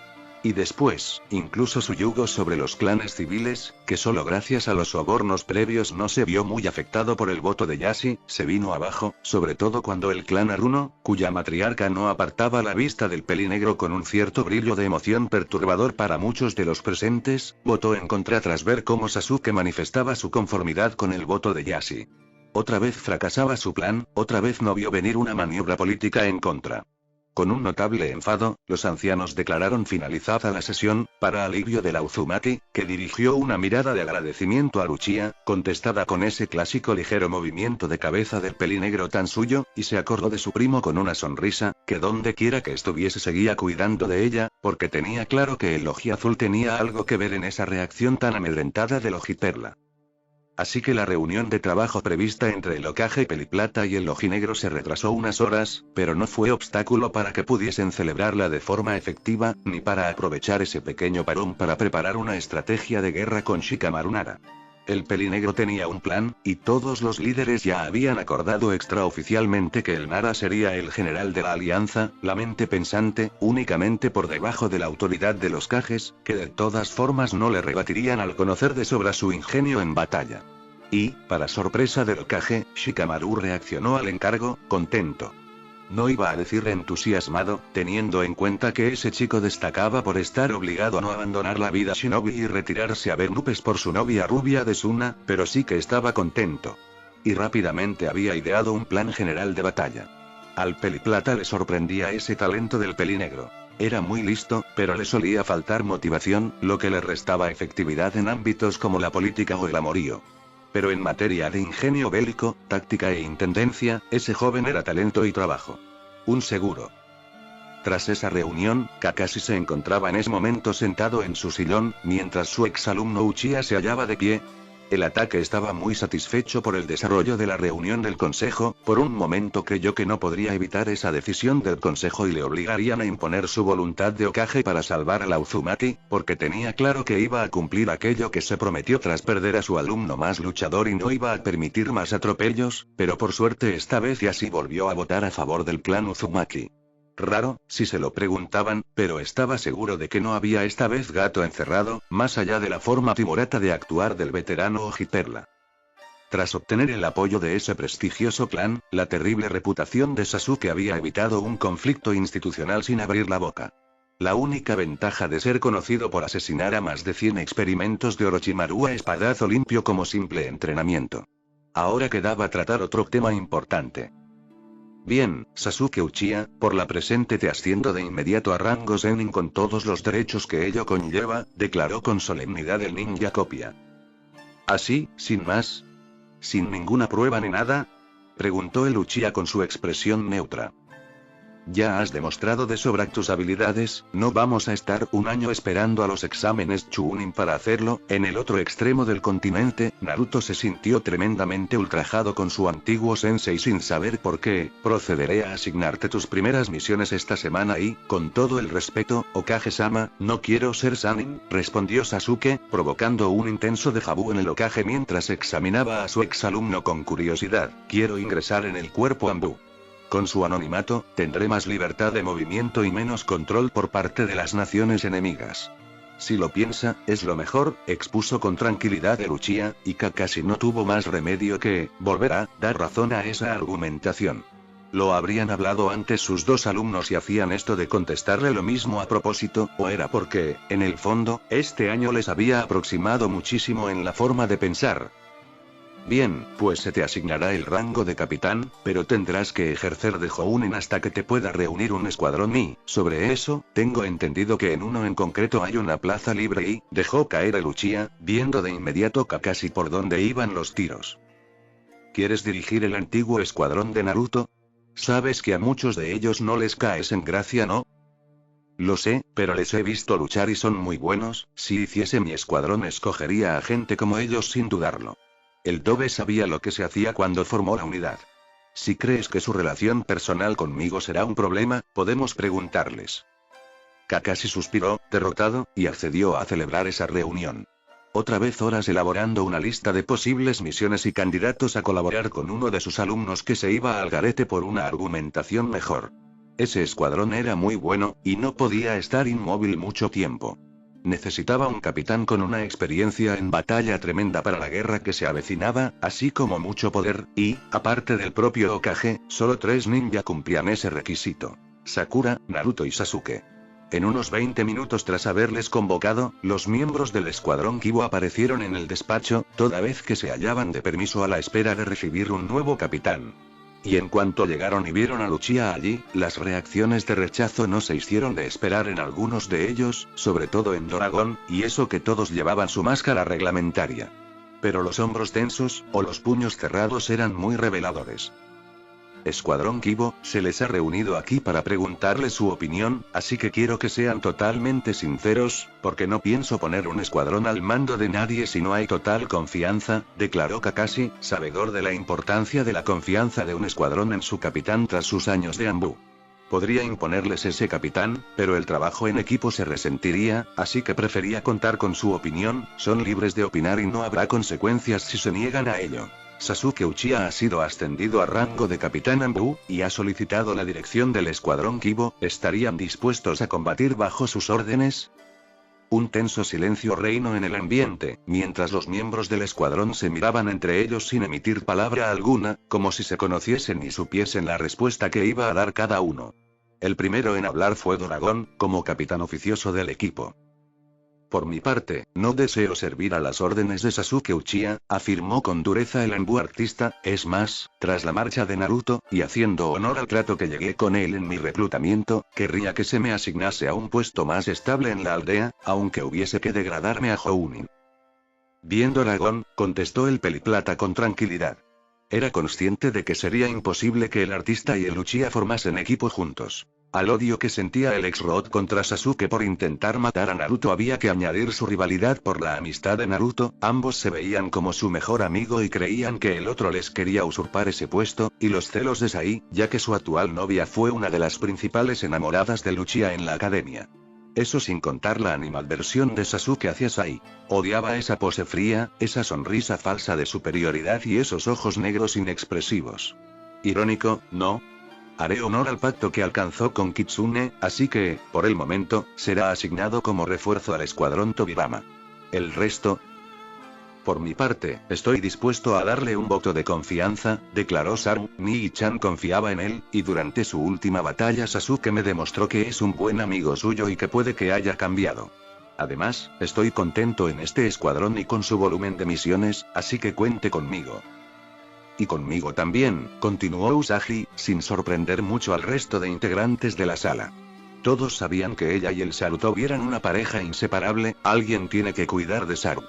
[SPEAKER 1] Y después, incluso su yugo sobre los clanes civiles, que solo gracias a los sobornos previos no se vio muy afectado por el voto de Yashi, se vino abajo, sobre todo cuando el clan Aruno, cuya matriarca no apartaba la vista del pelinegro con un cierto brillo de emoción perturbador para muchos de los presentes, votó en contra tras ver cómo Sasuke manifestaba su conformidad con el voto de Yashi. Otra vez fracasaba su plan, otra vez no vio venir una maniobra política en contra. Con un notable enfado, los ancianos declararon finalizada la sesión, para alivio de la Uzumaki, que dirigió una mirada de agradecimiento a Uchiha, contestada con ese clásico ligero movimiento de cabeza del pelinegro tan suyo, y se acordó de su primo con una sonrisa, que donde quiera que estuviese seguía cuidando de ella, porque tenía claro que el ojiazul tenía algo que ver en esa reacción tan amedrentada del ojiperla. Así que la reunión de trabajo prevista entre el Hokage Peliplata y el Ojinegro se retrasó unas horas, pero no fue obstáculo para que pudiesen celebrarla de forma efectiva, ni para aprovechar ese pequeño parón para preparar una estrategia de guerra con Shikamaru Nara. El pelinegro tenía un plan, y todos los líderes ya habían acordado extraoficialmente que el Nara sería el general de la alianza, la mente pensante, únicamente por debajo de la autoridad de los Kages, que de todas formas no le rebatirían al conocer de sobra su ingenio en batalla. Y, para sorpresa del Kage, Shikamaru reaccionó al encargo, contento. No iba a decir entusiasmado, teniendo en cuenta que ese chico destacaba por estar obligado a no abandonar la vida shinobi y retirarse a ver nubes por su novia rubia de Suna, pero sí que estaba contento. Y rápidamente había ideado un plan general de batalla. Al Peliplata le sorprendía ese talento del pelinegro. Era muy listo, pero le solía faltar motivación, lo que le restaba efectividad en ámbitos como la política o el amorío. Pero en materia de ingenio bélico, táctica e intendencia, ese joven era talento y trabajo. Un seguro. Tras esa reunión, Kakashi se encontraba en ese momento sentado en su sillón, mientras su exalumno Uchiha se hallaba de pie. El ataque estaba muy satisfecho por el desarrollo de la reunión del consejo, por un momento creyó que no podría evitar esa decisión del consejo y le obligarían a imponer su voluntad de Hokage para salvar a la Uzumaki, porque tenía claro que iba a cumplir aquello que se prometió tras perder a su alumno más luchador y no iba a permitir más atropellos, pero por suerte esta vez Yashi volvió a votar a favor del clan Uzumaki. Raro, si se lo preguntaban, pero estaba seguro de que no había esta vez gato encerrado, más allá de la forma timorata de actuar del veterano Ojiperla. Tras obtener el apoyo de ese prestigioso clan, la terrible reputación de Sasuke había evitado un conflicto institucional sin abrir la boca. La única ventaja de ser conocido por asesinar a más de 100 experimentos de Orochimaru a espadazo limpio como simple entrenamiento. Ahora quedaba tratar otro tema importante. Bien, Sasuke Uchiha, por la presente te asciendo de inmediato a rango Zenin con todos los derechos que ello conlleva, declaró con solemnidad el ninja copia. ¿Así, sin más? ¿Sin ninguna prueba ni nada? Preguntó el Uchiha con su expresión neutra. Ya has demostrado de sobra tus habilidades, no vamos a estar un año esperando a los exámenes Chunin para hacerlo. En el otro extremo del continente, Naruto se sintió tremendamente ultrajado con su antiguo sensei sin saber por qué. Procederé a asignarte tus primeras misiones esta semana y, con todo el respeto, Hokage-sama, no quiero ser Sannin, respondió Sasuke, provocando un intenso déjà vu en el Hokage mientras examinaba a su exalumno con curiosidad. Quiero ingresar en el cuerpo Anbu. Con su anonimato, tendré más libertad de movimiento y menos control por parte de las naciones enemigas. Si lo piensa, es lo mejor, expuso con tranquilidad el Uchiha, y Kakashi no tuvo más remedio que volver a dar razón a esa argumentación. ¿Lo habrían hablado antes sus dos alumnos y hacían esto de contestarle lo mismo a propósito, o era porque, en el fondo, este año les había aproximado muchísimo en la forma de pensar? Bien, pues se te asignará el rango de capitán, pero tendrás que ejercer de Jounin hasta que te pueda reunir un escuadrón y, sobre eso, tengo entendido que en uno en concreto hay una plaza libre y, dejó caer el Uchiha, viendo de inmediato Kakashi por dónde iban los tiros. ¿Quieres dirigir el antiguo escuadrón de Naruto? Sabes que a muchos de ellos no les caes en gracia, ¿no? Lo sé, pero les he visto luchar y son muy buenos. Si hiciese mi escuadrón escogería a gente como ellos sin dudarlo. El Tobe sabía lo que se hacía cuando formó la unidad. Si crees que su relación personal conmigo será un problema, podemos preguntarles. Kakashi suspiró, derrotado, y accedió a celebrar esa reunión. Otra vez horas elaborando una lista de posibles misiones y candidatos a colaborar con uno de sus alumnos que se iba al garete por una argumentación mejor. Ese escuadrón era muy bueno, y no podía estar inmóvil mucho tiempo. Necesitaba un capitán con una experiencia en batalla tremenda para la guerra que se avecinaba, así como mucho poder, y, aparte del propio Hokage, solo 3 ninja cumplían ese requisito: Sakura, Naruto y Sasuke. En unos 20 minutos tras haberles convocado, los miembros del escuadrón Kibo aparecieron en el despacho, toda vez que se hallaban de permiso a la espera de recibir un nuevo capitán. Y en cuanto llegaron y vieron a Uchiha allí, las reacciones de rechazo no se hicieron de esperar en algunos de ellos, sobre todo en Doragón, y eso que todos llevaban su máscara reglamentaria. Pero los hombros tensos, o los puños cerrados eran muy reveladores. Escuadrón Kibo, se les ha reunido aquí para preguntarles su opinión, así que quiero que sean totalmente sinceros, porque no pienso poner un escuadrón al mando de nadie si no hay total confianza, declaró Kakashi, sabedor de la importancia de la confianza de un escuadrón en su capitán tras sus años de Anbu. Podría imponerles ese capitán, pero el trabajo en equipo se resentiría, así que prefería contar con su opinión. Son libres de opinar y no habrá consecuencias si se niegan a ello. Sasuke Uchiha ha sido ascendido a rango de capitán Anbu, y ha solicitado la dirección del escuadrón Kibo. ¿Estarían dispuestos a combatir bajo sus órdenes? Un tenso silencio reinó en el ambiente, mientras los miembros del escuadrón se miraban entre ellos sin emitir palabra alguna, como si se conociesen y supiesen la respuesta que iba a dar cada uno. El primero en hablar fue Doragón, como capitán oficioso del equipo. Por mi parte, no deseo servir a las órdenes de Sasuke Uchiha, afirmó con dureza el Anbu artista. Es más, tras la marcha de Naruto, y haciendo honor al trato que llegué con él en mi reclutamiento, querría que se me asignase a un puesto más estable en la aldea, aunque hubiese que degradarme a Jounin. Bien, Doragón, contestó el Peliplata con tranquilidad. Era consciente de que sería imposible que el artista y el Uchiha formasen equipo juntos. Al odio que sentía el ex-Road contra Sasuke por intentar matar a Naruto había que añadir su rivalidad por la amistad de Naruto. Ambos se veían como su mejor amigo y creían que el otro les quería usurpar ese puesto, y los celos de Sai, ya que su actual novia fue una de las principales enamoradas de Uchiha en la academia. Eso sin contar la animadversión de Sasuke hacia Sai. Odiaba esa pose fría, esa sonrisa falsa de superioridad y esos ojos negros inexpresivos. Irónico, ¿no? Haré honor al pacto que alcanzó con Kitsune, así que, por el momento, será asignado como refuerzo al escuadrón Tobirama. El resto... Por mi parte, estoy dispuesto a darle un voto de confianza, declaró Saru. Nii-chan confiaba en él, y durante su última batalla Sasuke me demostró que es un buen amigo suyo y que puede que haya cambiado. Además, estoy contento en este escuadrón y con su volumen de misiones, así que cuente conmigo. Y conmigo también, continuó Usagi, sin sorprender mucho al resto de integrantes de la sala. Todos sabían que ella y el Saruto eran una pareja inseparable, alguien tiene que cuidar de Saru.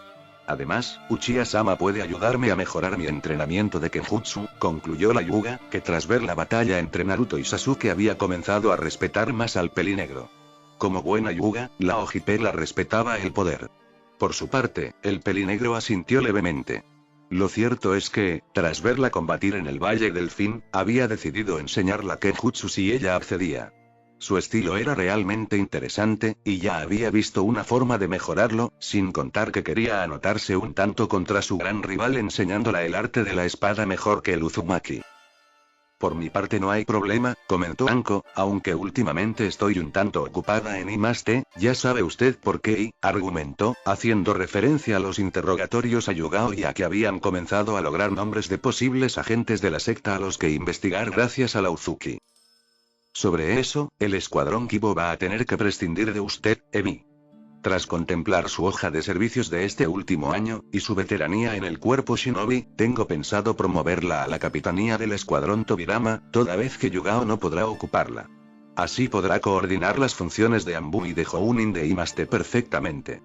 [SPEAKER 1] Además, Uchiha-sama puede ayudarme a mejorar mi entrenamiento de Kenjutsu, concluyó la Hyuga, que tras ver la batalla entre Naruto y Sasuke había comenzado a respetar más al pelinegro. Como buena Hyuga, la ojipela respetaba el poder. Por su parte, el pelinegro asintió levemente. Lo cierto es que, tras verla combatir en el Valle del Fin, había decidido enseñarla Kenjutsu si ella accedía. Su estilo era realmente interesante, y ya había visto una forma de mejorarlo, sin contar que quería anotarse un tanto contra su gran rival enseñándola el arte de la espada mejor que el Uzumaki. Por mi parte no hay problema, comentó Anko, aunque últimamente estoy un tanto ocupada en I+D, ya sabe usted por qué, y argumentó, haciendo referencia a los interrogatorios a Yugao y a que habían comenzado a lograr nombres de posibles agentes de la secta a los que investigar gracias a la Uzuki. Sobre eso, el escuadrón Kibo va a tener que prescindir de usted, Emi. Tras contemplar su hoja de servicios de este último año, y su veteranía en el cuerpo Shinobi, tengo pensado promoverla a la capitanía del escuadrón Tobirama, toda vez que Yugao no podrá ocuparla. Así podrá coordinar las funciones de Anbu y de Jounin de I+D perfectamente.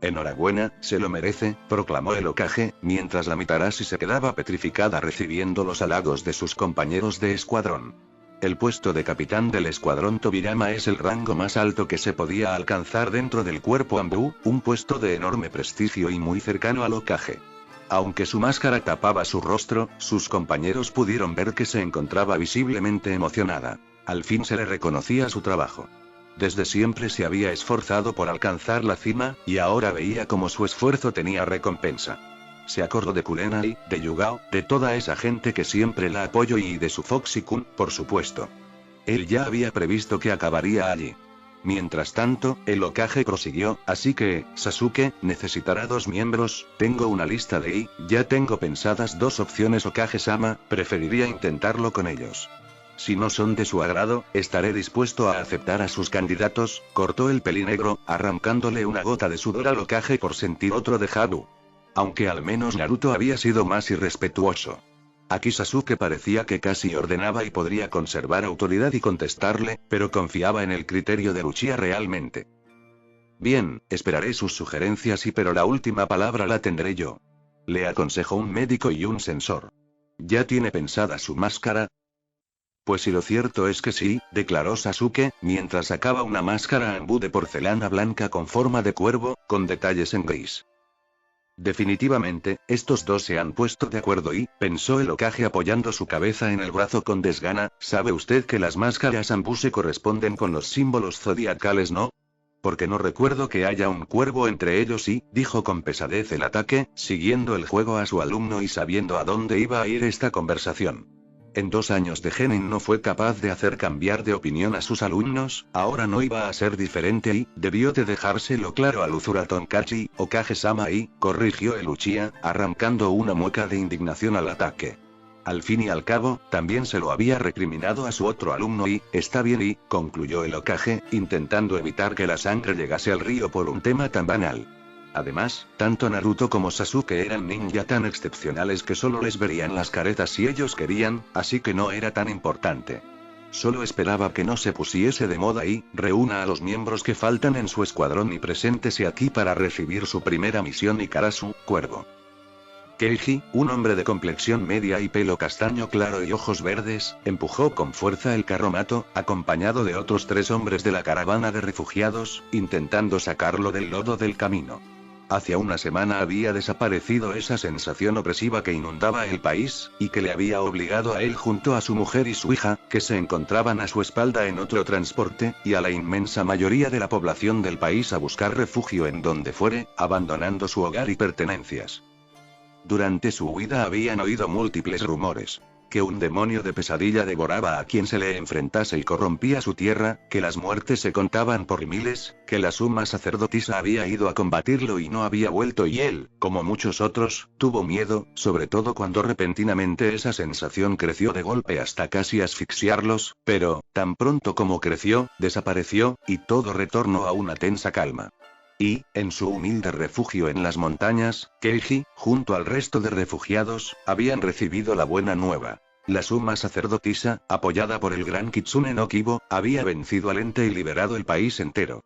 [SPEAKER 1] Enhorabuena, se lo merece, proclamó el Hokage, mientras la Mitarashi se quedaba petrificada recibiendo los halagos de sus compañeros de escuadrón. El puesto de capitán del escuadrón Tobirama es el rango más alto que se podía alcanzar dentro del cuerpo Anbu, un puesto de enorme prestigio y muy cercano al Hokage. Aunque su máscara tapaba su rostro, sus compañeros pudieron ver que se encontraba visiblemente emocionada. Al fin se le reconocía su trabajo. Desde siempre se había esforzado por alcanzar la cima, y ahora veía como su esfuerzo tenía recompensa. Se acordó de Kurenai, de Yugao, de toda esa gente que siempre la apoyó y de su Foxy-kun, por supuesto. Él ya había previsto que acabaría allí. Mientras tanto, el Hokage prosiguió, así que, Sasuke, necesitará 2 miembros, tengo una lista de ya tengo pensadas 2 opciones Hokage-sama, preferiría intentarlo con ellos. Si no son de su agrado, estaré dispuesto a aceptar a sus candidatos, cortó el pelinegro, arrancándole una gota de sudor al Hokage por sentir otro de Haru. Aunque al menos Naruto había sido más irrespetuoso. Aquí Sasuke parecía que casi ordenaba y podría conservar autoridad y contestarle, pero confiaba en el criterio de Uchiha realmente. Bien, esperaré sus sugerencias pero la última palabra la tendré yo. Le aconsejó un médico y un sensor. ¿Ya tiene pensada su máscara? Pues si lo cierto es que sí, declaró Sasuke, mientras sacaba una máscara Anbu de porcelana blanca con forma de cuervo, con detalles en gris. Definitivamente, estos dos se han puesto de acuerdo y, pensó el Hokage apoyando su cabeza en el brazo con desgana, ¿sabe usted que las máscaras Anbu se corresponden con los símbolos zodiacales, no? Porque no recuerdo que haya un cuervo entre ellos y, dijo con pesadez el ataque, siguiendo el juego a su alumno y sabiendo a dónde iba a ir esta conversación. En 2 años de Genin no fue capaz de hacer cambiar de opinión a sus alumnos, ahora no iba a ser diferente y, debió de dejárselo claro al Uzura Tonkachi, Hokage-sama y, corrigió el Uchiha, arrancando una mueca de indignación al ataque. Al fin y al cabo, también se lo había recriminado a su otro alumno y, está bien y, concluyó el Hokage, intentando evitar que la sangre llegase al río por un tema tan banal. Además, tanto Naruto como Sasuke eran ninja tan excepcionales que solo les verían las caretas si ellos querían, así que no era tan importante. Solo esperaba que no se pusiese de moda y, reúna a los miembros que faltan en su escuadrón y preséntese aquí para recibir su primera misión y Karasu, cuervo. Keiji, un hombre de complexión media y pelo castaño claro y ojos verdes, empujó con fuerza el carromato, acompañado de otros 3 hombres de la caravana de refugiados, intentando sacarlo del lodo del camino. Hacia una semana había desaparecido esa sensación opresiva que inundaba el país, y que le había obligado a él junto a su mujer y su hija, que se encontraban a su espalda en otro transporte, y a la inmensa mayoría de la población del país a buscar refugio en donde fuere, abandonando su hogar y pertenencias. Durante su huida habían oído múltiples rumores. que un demonio de pesadilla devoraba a quien se le enfrentase y corrompía su tierra, que las muertes se contaban por miles, que la suma sacerdotisa había ido a combatirlo y no había vuelto y él, como muchos otros, tuvo miedo, sobre todo cuando repentinamente esa sensación creció de golpe hasta casi asfixiarlos, pero, tan pronto como creció, desapareció, y todo retornó a una tensa calma. Y, en su humilde refugio en las montañas, Keiji, junto al resto de refugiados, habían recibido la buena nueva. La suma sacerdotisa, apoyada por el gran Kitsune no Kibo, había vencido al ente y liberado el país entero.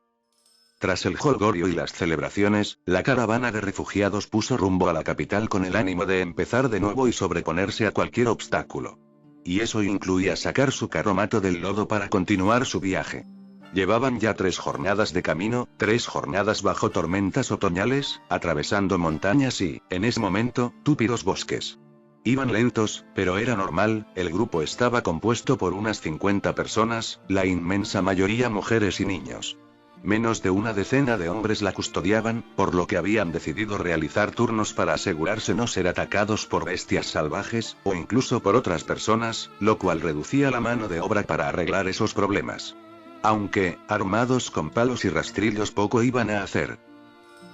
[SPEAKER 1] Tras el jolgorio y las celebraciones, la caravana de refugiados puso rumbo a la capital con el ánimo de empezar de nuevo y sobreponerse a cualquier obstáculo. Y eso incluía sacar su carromato del lodo para continuar su viaje. Llevaban ya 3 jornadas de camino, 3 jornadas bajo tormentas otoñales, atravesando montañas y, en ese momento, túpidos bosques. Iban lentos, pero era normal, el grupo estaba compuesto por unas 50 personas, la inmensa mayoría mujeres y niños. Menos de una decena de hombres la custodiaban, por lo que habían decidido realizar turnos para asegurarse no ser atacados por bestias salvajes, o incluso por otras personas, lo cual reducía la mano de obra para arreglar esos problemas. Aunque, armados con palos y rastrillos poco iban a hacer.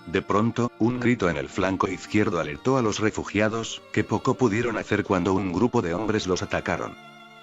[SPEAKER 1] De pronto, un grito en el flanco izquierdo alertó a los refugiados, que poco pudieron hacer cuando un grupo de hombres los atacaron.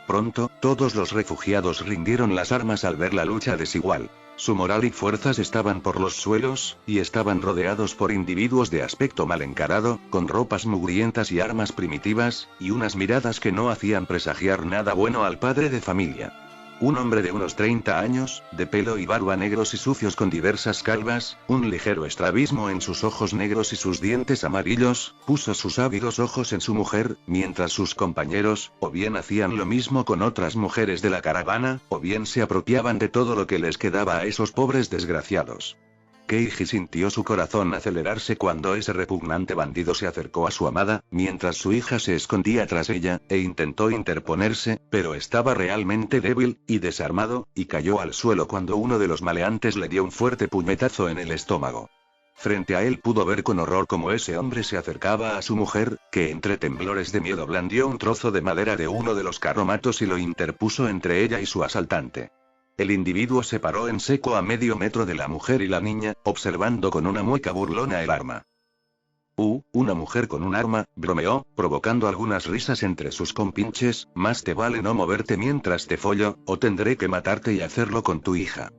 [SPEAKER 1] Pronto, todos los refugiados rindieron las armas al ver la lucha desigual. Su moral y fuerzas estaban por los suelos, y estaban rodeados por individuos de aspecto mal encarado, con ropas mugrientas y armas primitivas, y unas miradas que no hacían presagiar nada bueno al padre de familia. Un hombre de unos 30 años, de pelo y barba negros y sucios con diversas calvas, un ligero estrabismo en sus ojos negros y sus dientes amarillos, puso sus ávidos ojos en su mujer, mientras sus compañeros, o bien hacían lo mismo con otras mujeres de la caravana, o bien se apropiaban de todo lo que les quedaba a esos pobres desgraciados. Keiji sintió su corazón acelerarse cuando ese repugnante bandido se acercó a su amada, mientras su hija se escondía tras ella, e intentó interponerse, pero estaba realmente débil, y desarmado, y cayó al suelo cuando uno de los maleantes le dio un fuerte puñetazo en el estómago. Frente a él pudo ver con horror cómo ese hombre se acercaba a su mujer, que entre temblores de miedo blandió un trozo de madera de uno de los carromatos y lo interpuso entre ella y su asaltante. El individuo se paró en seco a medio metro de la mujer y la niña, observando con una mueca burlona el arma. Una mujer con un arma, bromeó, provocando algunas risas entre sus compinches, más te vale no moverte mientras te follo, o tendré que matarte y hacerlo con tu hija.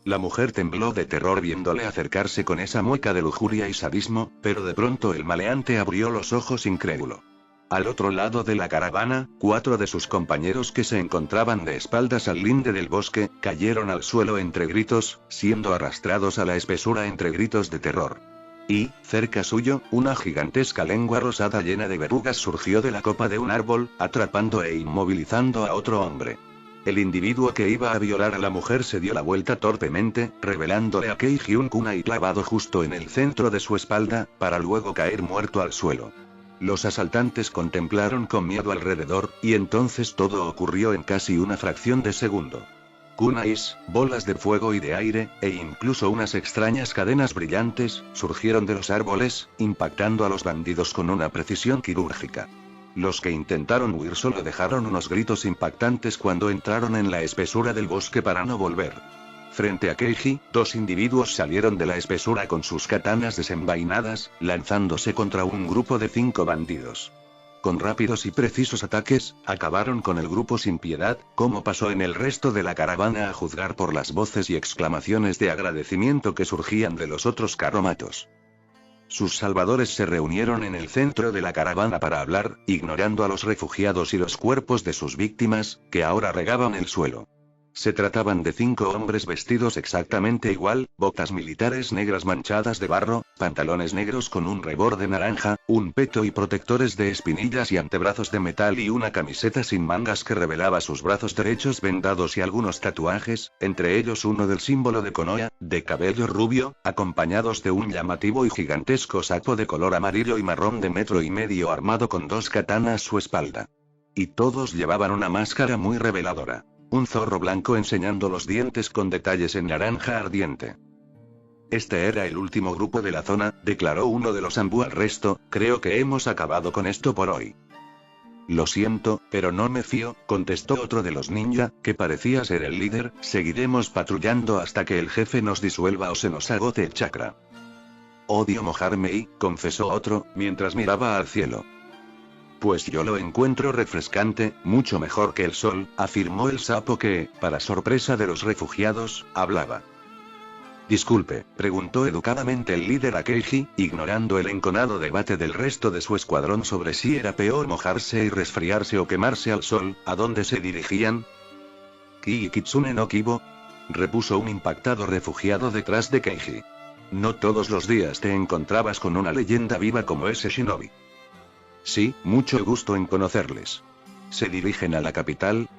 [SPEAKER 1] La mujer tembló de terror viéndole acercarse con esa mueca de lujuria y sadismo, pero de pronto el maleante abrió los ojos incrédulo. Al otro lado de la caravana, 4 de sus compañeros que se encontraban de espaldas al linde del bosque, cayeron al suelo entre gritos, siendo arrastrados a la espesura entre gritos de terror. Y, cerca suyo, una gigantesca lengua rosada llena de verrugas surgió de la copa de un árbol, atrapando e inmovilizando a otro hombre. El individuo que iba a violar a la mujer se dio la vuelta torpemente, revelándole a Keiji un kunai clavado justo en el centro de su espalda, para luego caer muerto al suelo. Los asaltantes contemplaron con miedo alrededor, y entonces todo ocurrió en casi una fracción de segundo. Kunais, bolas de fuego y de aire, e incluso unas extrañas cadenas brillantes, surgieron de los árboles, impactando a los bandidos con una precisión quirúrgica. Los que intentaron huir solo dejaron unos gritos impactantes cuando entraron en la espesura del bosque para no volver. Frente a Keiji, 2 individuos salieron de la espesura con sus katanas desenvainadas, lanzándose contra un grupo de 5 bandidos. Con rápidos y precisos ataques, acabaron con el grupo sin piedad, como pasó en el resto de la caravana a juzgar por las voces y exclamaciones de agradecimiento que surgían de los otros carromatos. Sus salvadores se reunieron en el centro de la caravana para hablar, ignorando a los refugiados y los cuerpos de sus víctimas, que ahora regaban el suelo. Se trataban de 5 hombres vestidos exactamente igual, botas militares negras manchadas de barro, pantalones negros con un reborde naranja, un peto y protectores de espinillas y antebrazos de metal y una camiseta sin mangas que revelaba sus brazos derechos vendados y algunos tatuajes, entre ellos uno del símbolo de Konoha, de cabello rubio, acompañados de un llamativo y gigantesco sapo de color amarillo y marrón de 1,5 metros armado con 2 katanas a su espalda. Y todos llevaban una máscara muy reveladora. Un zorro blanco enseñando los dientes con detalles en naranja ardiente. Este era el último grupo de la zona, declaró uno de los Ambu al resto, creo que hemos acabado con esto por hoy. Lo siento, pero no me fío, contestó otro de los ninja, que parecía ser el líder. Seguiremos patrullando hasta que el jefe nos disuelva o se nos agote el chakra. Odio mojarme confesó otro, mientras miraba al cielo. Pues yo lo encuentro refrescante, mucho mejor que el sol, afirmó el sapo que, para sorpresa de los refugiados, hablaba. Disculpe, preguntó educadamente el líder a Keiji, ignorando el enconado debate del resto de su escuadrón sobre si era peor mojarse y resfriarse o quemarse al sol. ¿A dónde se dirigían? ¿Kii Kitsune no Kibo? Repuso un impactado refugiado detrás de Keiji. No todos los días te encontrabas con una leyenda viva como ese shinobi. Sí, mucho gusto en conocerles. ¿Se dirigen a la capital?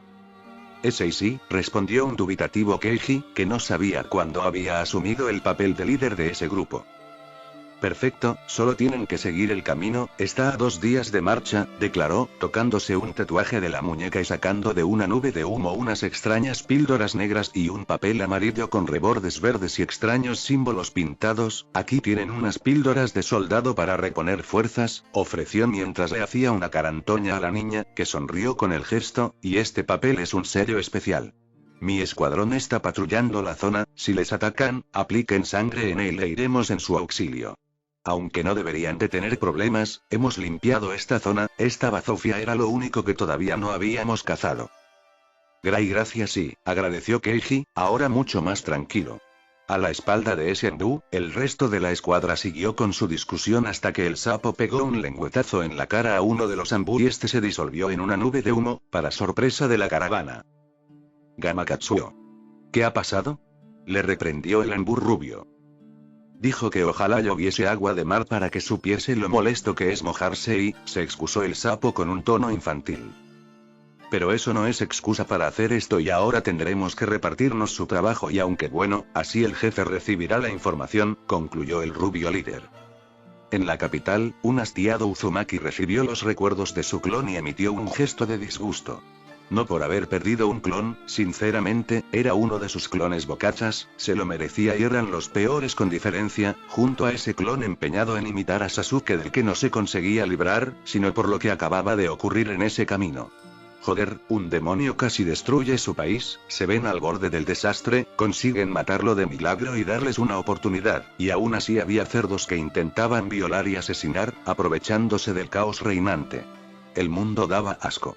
[SPEAKER 1] Ese y sí, respondió un dubitativo Keiji, que no sabía cuándo había asumido el papel de líder de ese grupo. Perfecto, solo tienen que seguir el camino, está a 2 días de marcha, declaró, tocándose un tatuaje de la muñeca y sacando de una nube de humo unas extrañas píldoras negras y un papel amarillo con rebordes verdes y extraños símbolos pintados. Aquí tienen unas píldoras de soldado para reponer fuerzas, ofreció mientras le hacía una carantoña a la niña, que sonrió con el gesto, y este papel es un sello especial. Mi escuadrón está patrullando la zona, si les atacan, apliquen sangre en él e iremos en su auxilio. Aunque no deberían de tener problemas, hemos limpiado esta zona, esta bazofia era lo único que todavía no habíamos cazado. Gracias sí, agradeció Keiji, ahora mucho más tranquilo. A la espalda de ese hindú, el resto de la escuadra siguió con su discusión hasta que el sapo pegó un lengüetazo en la cara a uno de los hindú y este se disolvió en una nube de humo, para sorpresa de la caravana. Gamakatsuo. ¿Qué ha pasado? Le reprendió el hindú rubio. Dijo que ojalá lloviese agua de mar para que supiese lo molesto que es mojarse y, se excusó el sapo con un tono infantil. Pero eso no es excusa para hacer esto y ahora tendremos que repartirnos su trabajo y aunque bueno, así el jefe recibirá la información, concluyó el rubio líder. En la capital, un hastiado Uzumaki recibió los recuerdos de su clon y emitió un gesto de disgusto. No por haber perdido un clon, sinceramente, era uno de sus clones bocachas, se lo merecía y eran los peores con diferencia, junto a ese clon empeñado en imitar a Sasuke del que no se conseguía librar, sino por lo que acababa de ocurrir en ese camino. Joder, un demonio casi destruye su país, se ven al borde del desastre, consiguen matarlo de milagro y darles una oportunidad, y aún así había cerdos que intentaban violar y asesinar, aprovechándose del caos reinante. El mundo daba asco.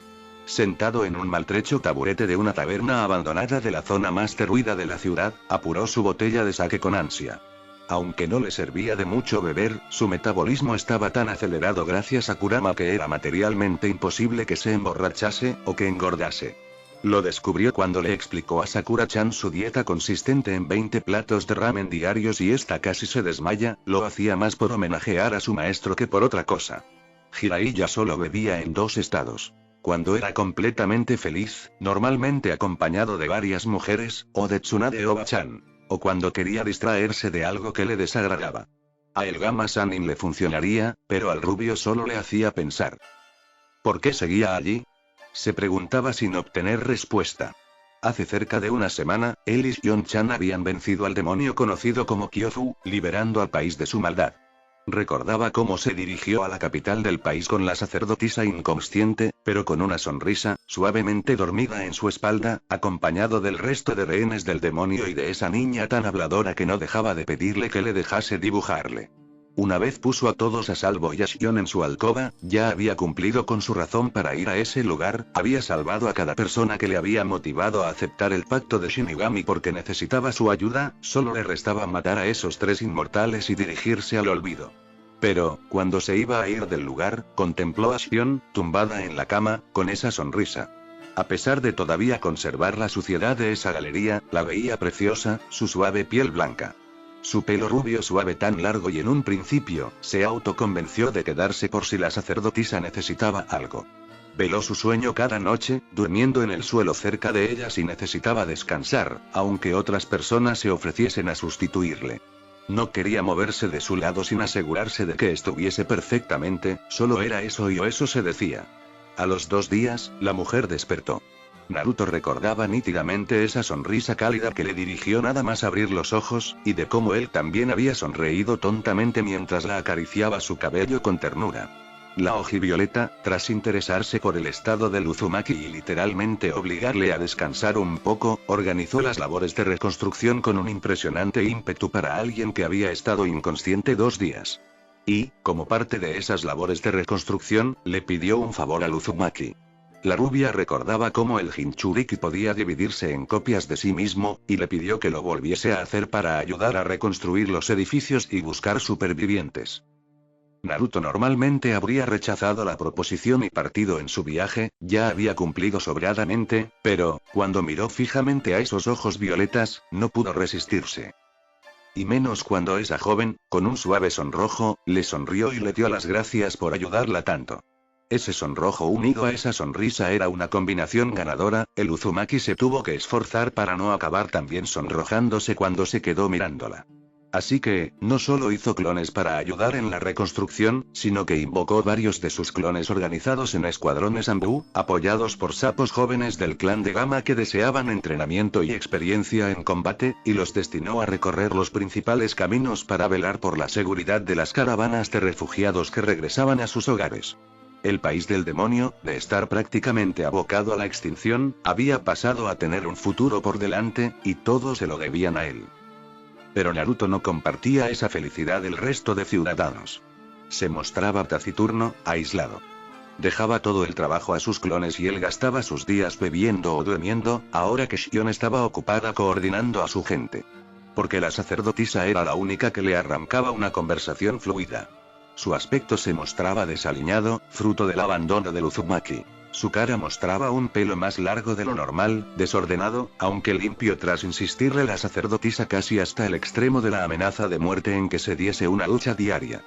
[SPEAKER 1] Sentado en un maltrecho taburete de una taberna abandonada de la zona más derruida de la ciudad, apuró su botella de sake con ansia. Aunque no le servía de mucho beber, su metabolismo estaba tan acelerado gracias a Kurama que era materialmente imposible que se emborrachase, o que engordase. Lo descubrió cuando le explicó a Sakura-chan su dieta consistente en 20 platos de ramen diarios y esta casi se desmaya, lo hacía más por homenajear a su maestro que por otra cosa. Jiraiya solo bebía en 2 estados. Cuando era completamente feliz, normalmente acompañado de varias mujeres, o de Tsunade Oba-chan. O cuando quería distraerse de algo que le desagradaba. A el Gamma Sanin le funcionaría, pero al rubio solo le hacía pensar. ¿Por qué seguía allí? Se preguntaba sin obtener respuesta. Hace cerca de una semana, él y Sion-chan habían vencido al demonio conocido como Kyofu, liberando al país de su maldad. Recordaba cómo se dirigió a la capital del país con la sacerdotisa inconsciente, pero con una sonrisa, suavemente dormida en su espalda, acompañado del resto de rehenes del demonio y de esa niña tan habladora que no dejaba de pedirle que le dejase dibujarle. Una vez puso a todos a salvo y a Shion en su alcoba, ya había cumplido con su razón para ir a ese lugar, había salvado a cada persona que le había motivado a aceptar el pacto de Shinigami porque necesitaba su ayuda, solo le restaba matar a esos 3 inmortales y dirigirse al olvido. Pero, cuando se iba a ir del lugar, contempló a Shion, tumbada en la cama, con esa sonrisa. A pesar de todavía conservar la suciedad de esa galería, la veía preciosa, su suave piel blanca. Su pelo rubio suave tan largo y en un principio, se autoconvenció de quedarse por si la sacerdotisa necesitaba algo. Veló su sueño cada noche, durmiendo en el suelo cerca de ella si necesitaba descansar, aunque otras personas se ofreciesen a sustituirle. No quería moverse de su lado sin asegurarse de que estuviese perfectamente, solo era eso y eso se decía. A los 2 días, la mujer despertó. Naruto recordaba nítidamente esa sonrisa cálida que le dirigió nada más abrir los ojos, y de cómo él también había sonreído tontamente mientras la acariciaba su cabello con ternura. La Ojivioleta, tras interesarse por el estado del Uzumaki y literalmente obligarle a descansar un poco, organizó las labores de reconstrucción con un impresionante ímpetu para alguien que había estado inconsciente 2 días. Y, como parte de esas labores de reconstrucción, le pidió un favor al Uzumaki. La rubia recordaba cómo el Jinchuriki podía dividirse en copias de sí mismo, y le pidió que lo volviese a hacer para ayudar a reconstruir los edificios y buscar supervivientes. Naruto normalmente habría rechazado la proposición y partido en su viaje, ya había cumplido sobradamente, pero, cuando miró fijamente a esos ojos violetas, no pudo resistirse. Y menos cuando esa joven, con un suave sonrojo, le sonrió y le dio las gracias por ayudarla tanto. Ese sonrojo unido a esa sonrisa era una combinación ganadora, el Uzumaki se tuvo que esforzar para no acabar también sonrojándose cuando se quedó mirándola. Así que, no solo hizo clones para ayudar en la reconstrucción, sino que invocó varios de sus clones organizados en escuadrones Anbu, apoyados por sapos jóvenes del clan de Gama que deseaban entrenamiento y experiencia en combate, y los destinó a recorrer los principales caminos para velar por la seguridad de las caravanas de refugiados que regresaban a sus hogares. El país del demonio, de estar prácticamente abocado a la extinción, había pasado a tener un futuro por delante, y todos se lo debían a él. Pero Naruto no compartía esa felicidad del resto de ciudadanos. Se mostraba taciturno, aislado. Dejaba todo el trabajo a sus clones y él gastaba sus días bebiendo o durmiendo, ahora que Shion estaba ocupada coordinando a su gente. Porque la sacerdotisa era la única que le arrancaba una conversación fluida. Su aspecto se mostraba desaliñado, fruto del abandono del Uzumaki. Su cara mostraba un pelo más largo de lo normal, desordenado, aunque limpio tras insistirle la sacerdotisa casi hasta el extremo de la amenaza de muerte en que se diese una lucha diaria.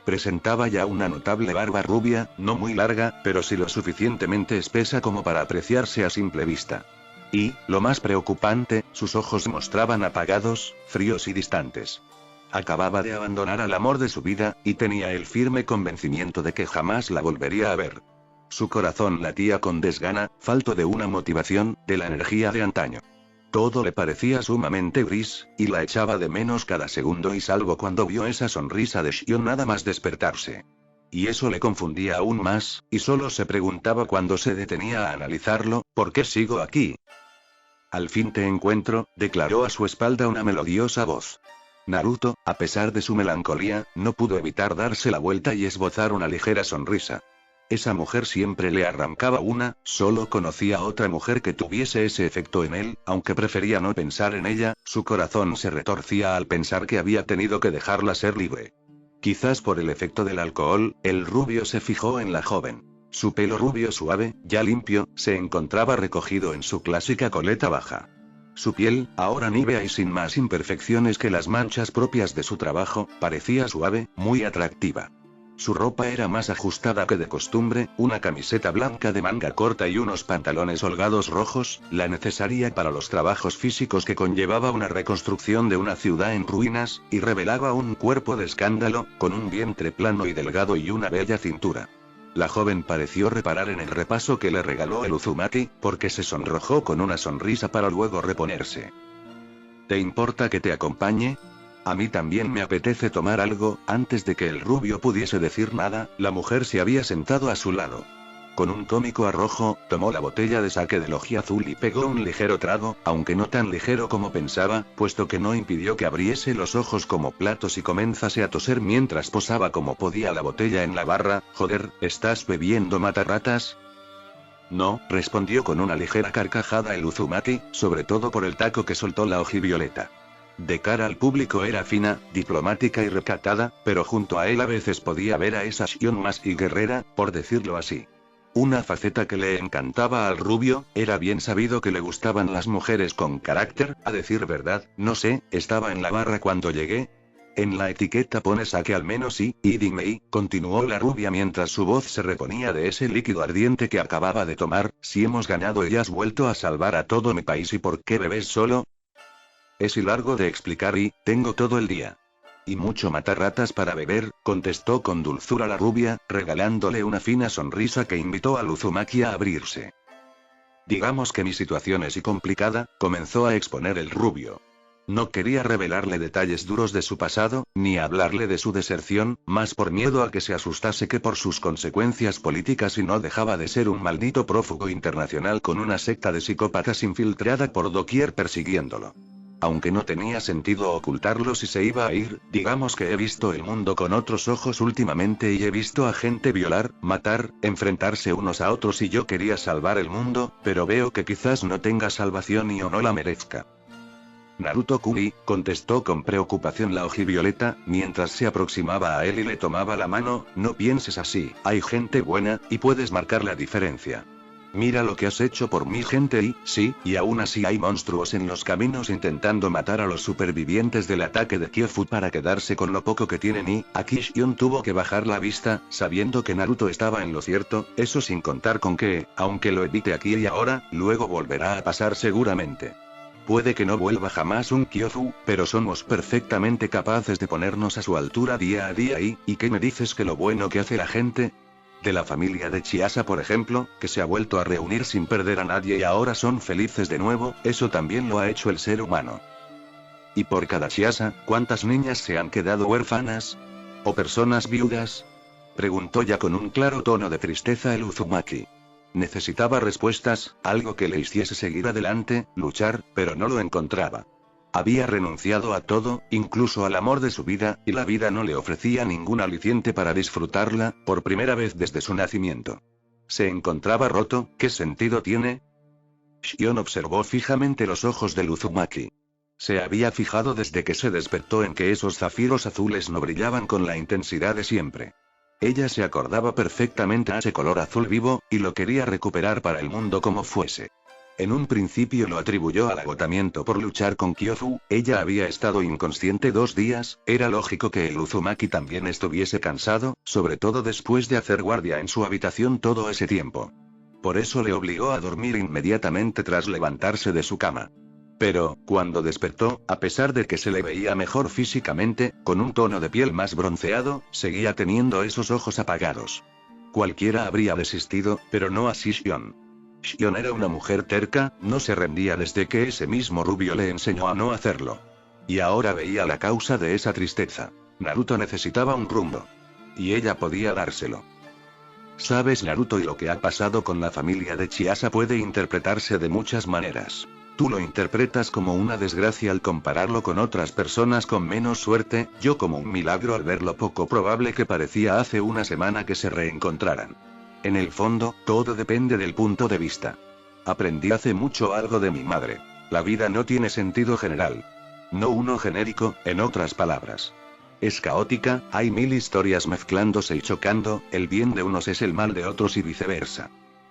[SPEAKER 1] Presentaba ya una notable barba rubia, no muy larga, pero sí lo suficientemente espesa como para apreciarse a simple vista. Y, lo más preocupante, sus ojos mostraban apagados, fríos y distantes. Acababa de abandonar al amor de su vida, y tenía el firme convencimiento de que jamás la volvería a ver. Su corazón latía con desgana, falto de una motivación, de la energía de antaño. Todo le parecía sumamente gris, y la echaba de menos cada segundo y salvo cuando vio esa sonrisa de Shion nada más despertarse. Y eso le confundía aún más, y solo se preguntaba cuando se detenía a analizarlo, ¿por qué sigo aquí? Al fin te encuentro, declaró a su espalda una melodiosa voz. Naruto, a pesar de su melancolía, no pudo evitar darse la vuelta y esbozar una ligera sonrisa. Esa mujer siempre le arrancaba una, solo conocía a otra mujer que tuviese ese efecto en él, aunque prefería no pensar en ella, su corazón se retorcía al pensar que había tenido que dejarla ser libre. Quizás por el efecto del alcohol, el rubio se fijó en la joven. Su pelo rubio suave, ya limpio, se encontraba recogido en su clásica coleta baja. Su piel, ahora nívea y sin más imperfecciones que las manchas propias de su trabajo, parecía suave, muy atractiva. Su ropa era más ajustada que de costumbre, una camiseta blanca de manga corta y unos pantalones holgados rojos, la necesaria para los trabajos físicos que conllevaba una reconstrucción de una ciudad en ruinas, y revelaba un cuerpo de escándalo, con un vientre plano y delgado y una bella cintura. La joven pareció reparar en el repaso que le regaló el Uzumaki, porque se sonrojó con una sonrisa para luego reponerse. ¿Te importa que te acompañe? A mí también me apetece tomar algo. Antes de que el rubio pudiese decir nada, la mujer se había sentado a su lado. Con un cómico arrojo, tomó la botella de sake del oji azul y pegó un ligero trago, aunque no tan ligero como pensaba, puesto que no impidió que abriese los ojos como platos y comenzase a toser mientras posaba como podía la botella en la barra. Joder, ¿estás bebiendo matarratas? No, respondió con una ligera carcajada el Uzumaki, sobre todo por el taco que soltó la Ojivioleta. De cara al público era fina, diplomática y recatada, pero junto a él a veces podía ver a esa Shion más y guerrera, por decirlo así. Una faceta que le encantaba al rubio, era bien sabido que le gustaban las mujeres con carácter, a decir verdad, no sé, estaba en la barra cuando llegué. En la etiqueta pone sake al menos y dime continuó la rubia mientras su voz se reponía de ese líquido ardiente que acababa de tomar, si hemos ganado y has vuelto a salvar a todo mi país y por qué bebes solo. Es largo de explicar y, tengo todo el día. Y mucho matarratas para beber, contestó con dulzura la rubia, regalándole una fina sonrisa que invitó al Uzumaki a abrirse. Digamos que mi situación es complicada, comenzó a exponer el rubio. No quería revelarle detalles duros de su pasado, ni hablarle de su deserción, más por miedo a que se asustase que por sus consecuencias políticas, y no dejaba de ser un maldito prófugo internacional con una secta de psicópatas infiltrada por doquier persiguiéndolo. Aunque no tenía sentido ocultarlo si se iba a ir, digamos que he visto el mundo con otros ojos últimamente y he visto a gente violar, matar, enfrentarse unos a otros y yo quería salvar el mundo, pero veo que quizás no tenga salvación y o no la merezca. Naruto-kun, contestó con preocupación la ojivioleta, mientras se aproximaba a él y le tomaba la mano, no pienses así, hay gente buena, y puedes marcar la diferencia. Mira lo que has hecho por mi gente y, sí, y aún así hay monstruos en los caminos intentando matar a los supervivientes del ataque de Kyofu para quedarse con lo poco que tienen y, aquí Shion tuvo que bajar la vista, sabiendo que Naruto estaba en lo cierto, eso sin contar con que, aunque lo evite aquí y ahora, luego volverá a pasar seguramente. Puede que no vuelva jamás un Kyofu, pero somos perfectamente capaces de ponernos a su altura día a día ¿y qué me dices que lo bueno que hace la gente? De la familia de Chiasa por ejemplo, que se ha vuelto a reunir sin perder a nadie y ahora son felices de nuevo, eso también lo ha hecho el ser humano. Y por cada Chiasa, ¿cuántas niñas se han quedado huérfanas? ¿O personas viudas? Preguntó ya con un claro tono de tristeza el Uzumaki. Necesitaba respuestas, algo que le hiciese seguir adelante, luchar, pero no lo encontraba. Había renunciado a todo, incluso al amor de su vida, y la vida no le ofrecía ningún aliciente para disfrutarla, por primera vez desde su nacimiento. Se encontraba roto, ¿qué sentido tiene? Shion observó fijamente los ojos del Uzumaki. Se había fijado desde que se despertó en que esos zafiros azules no brillaban con la intensidad de siempre. Ella se acordaba perfectamente a ese color azul vivo, y lo quería recuperar para el mundo como fuese. En un principio lo atribuyó al agotamiento por luchar con Kyofu, ella había estado inconsciente 2 días, era lógico que el Uzumaki también estuviese cansado, sobre todo después de hacer guardia en su habitación todo ese tiempo. Por eso le obligó a dormir inmediatamente tras levantarse de su cama. Pero, cuando despertó, a pesar de que se le veía mejor físicamente, con un tono de piel más bronceado, seguía teniendo esos ojos apagados. Cualquiera habría desistido, pero no así Shion. Shion era una mujer terca, no se rendía desde que ese mismo rubio le enseñó a no hacerlo. Y ahora veía la causa de esa tristeza. Naruto necesitaba un rumbo. Y ella podía dárselo. Sabes Naruto, y lo que ha pasado con la familia de Chiasa puede interpretarse de muchas maneras. Tú lo interpretas como una desgracia al compararlo con otras personas con menos suerte, yo como un milagro al ver lo poco probable que parecía hace una semana que se reencontraran. En el fondo, todo depende del punto de vista. Aprendí hace mucho algo de mi madre. La vida no tiene sentido general. No uno genérico, en otras palabras. Es caótica, hay 1000 historias mezclándose y chocando, el bien de unos es el mal de otros y viceversa.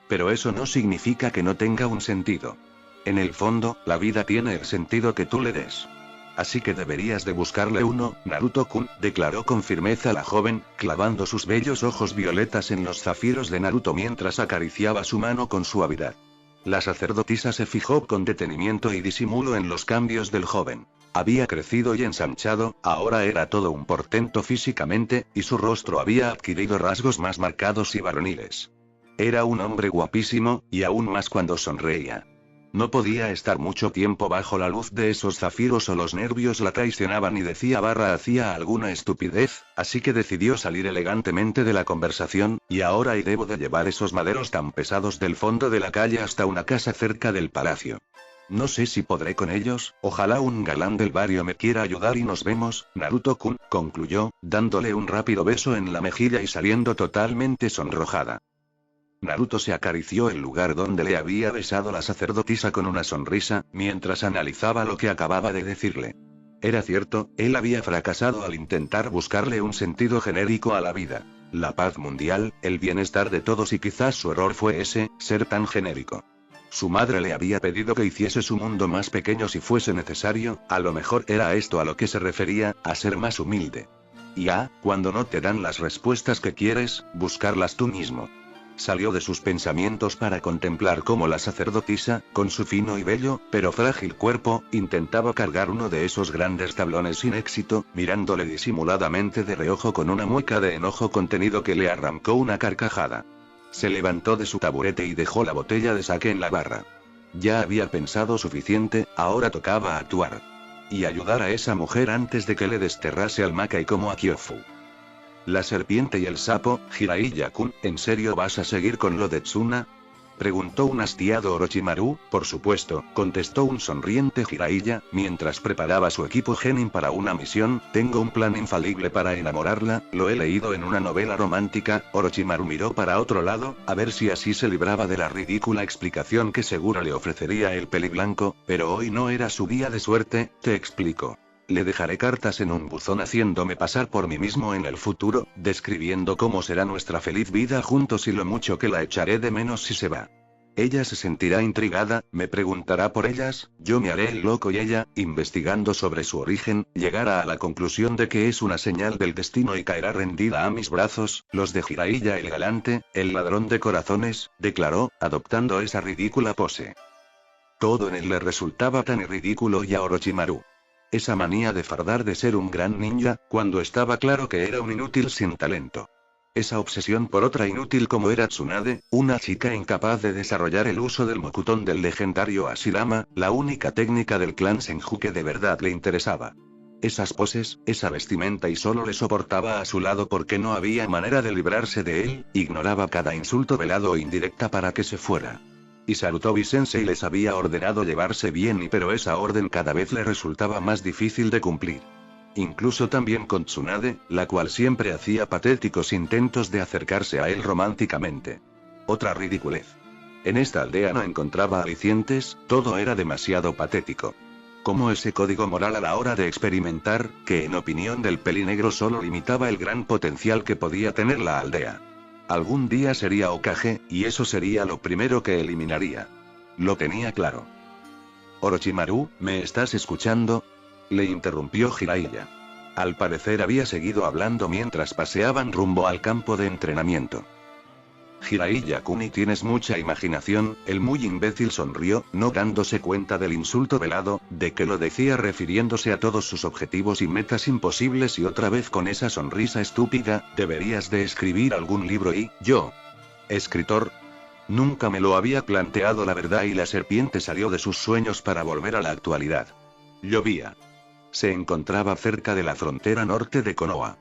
[SPEAKER 1] Pero eso no significa que no tenga un sentido. En el fondo, la vida tiene el sentido que tú le des. Así que deberías de buscarle uno, Naruto-kun, declaró con firmeza la joven, clavando sus bellos ojos violetas en los zafiros de Naruto mientras acariciaba su mano con suavidad. La sacerdotisa se fijó con detenimiento y disimulo en los cambios del joven. Había crecido y ensanchado, ahora era todo un portento físicamente, y su rostro había adquirido rasgos más marcados y varoniles. Era un hombre guapísimo, y aún más cuando sonreía. No podía estar mucho tiempo bajo la luz de esos zafiros o los nervios la traicionaban y hacía alguna estupidez, así que decidió salir elegantemente de la conversación, y ahora debo de llevar esos maderos tan pesados del fondo de la calle hasta una casa cerca del palacio. No sé si podré con ellos, ojalá un galán del barrio me quiera ayudar y nos vemos, Naruto-kun, concluyó, dándole un rápido beso en la mejilla y saliendo totalmente sonrojada. Naruto se acarició el lugar donde le había besado la sacerdotisa con una sonrisa, mientras analizaba lo que acababa de decirle. Era cierto, él había fracasado al intentar buscarle un sentido genérico a la vida. La paz mundial, el bienestar de todos y quizás su error fue ese, ser tan genérico. Su madre le había pedido que hiciese su mundo más pequeño si fuese necesario, a lo mejor era a esto a lo que se refería, a ser más humilde. Y cuando no te dan las respuestas que quieres, buscarlas tú mismo. Salió de sus pensamientos para contemplar cómo la sacerdotisa, con su fino y bello, pero frágil cuerpo, intentaba cargar uno de esos grandes tablones sin éxito, mirándole disimuladamente de reojo con una mueca de enojo contenido que le arrancó una carcajada. Se levantó de su taburete y dejó la botella de sake en la barra. Ya había pensado suficiente, ahora tocaba actuar. y ayudar a esa mujer antes de que le desterrase al Makai como a Kyofu. La serpiente y el sapo, Jiraiya-kun, ¿en serio vas a seguir con lo de Tsuna? Preguntó un hastiado Orochimaru. Por supuesto, contestó un sonriente Jiraiya, mientras preparaba su equipo Genin para una misión. Tengo un plan infalible para enamorarla, lo he leído en una novela romántica. Orochimaru miró para otro lado, a ver si así se libraba de la ridícula explicación que seguro le ofrecería el peliblanco, pero hoy no era su día de suerte. Te explico. Le dejaré cartas en un buzón haciéndome pasar por mí mismo en el futuro, describiendo cómo será nuestra feliz vida juntos y lo mucho que la echaré de menos si se va. Ella se sentirá intrigada, me preguntará por ellas, yo me haré el loco y ella, investigando sobre su origen, llegará a la conclusión de que es una señal del destino y caerá rendida a mis brazos. Los de Jiraiya el galante, el ladrón de corazones, declaró, adoptando esa ridícula pose. Todo en él le resultaba tan ridículo y a Orochimaru. Esa manía de fardar de ser un gran ninja, cuando estaba claro que era un inútil sin talento. Esa obsesión por otra inútil como era Tsunade, una chica incapaz de desarrollar el uso del Mokuton del legendario Hashirama, la única técnica del clan Senju que de verdad le interesaba. Esas poses, esa vestimenta y solo le soportaba a su lado porque no había manera de librarse de él, ignoraba cada insulto velado o indirecta para que se fuera. Y Sarutobi-sensei les había ordenado llevarse bien pero esa orden cada vez le resultaba más difícil de cumplir. Incluso también con Tsunade, la cual siempre hacía patéticos intentos de acercarse a él románticamente. Otra ridiculez. En esta aldea no encontraba alicientes, todo era demasiado patético. Como ese código moral a la hora de experimentar, que en opinión del pelinegro solo limitaba el gran potencial que podía tener la aldea. Algún día sería Hokage, y eso sería lo primero que eliminaría. Lo tenía claro. Orochimaru, ¿me estás escuchando? Le interrumpió Jiraiya. Al parecer había seguido hablando mientras paseaban rumbo al campo de entrenamiento. Jiraiya-kun, tienes mucha imaginación. El muy imbécil sonrió, no dándose cuenta del insulto velado, de que lo decía refiriéndose a todos sus objetivos y metas imposibles y otra vez con esa sonrisa estúpida, deberías de escribir algún libro y, yo. ¿Escritor? Nunca me lo había planteado la verdad y la serpiente salió de sus sueños para volver a la actualidad. Llovía. Se encontraba cerca de la frontera norte de Konoha.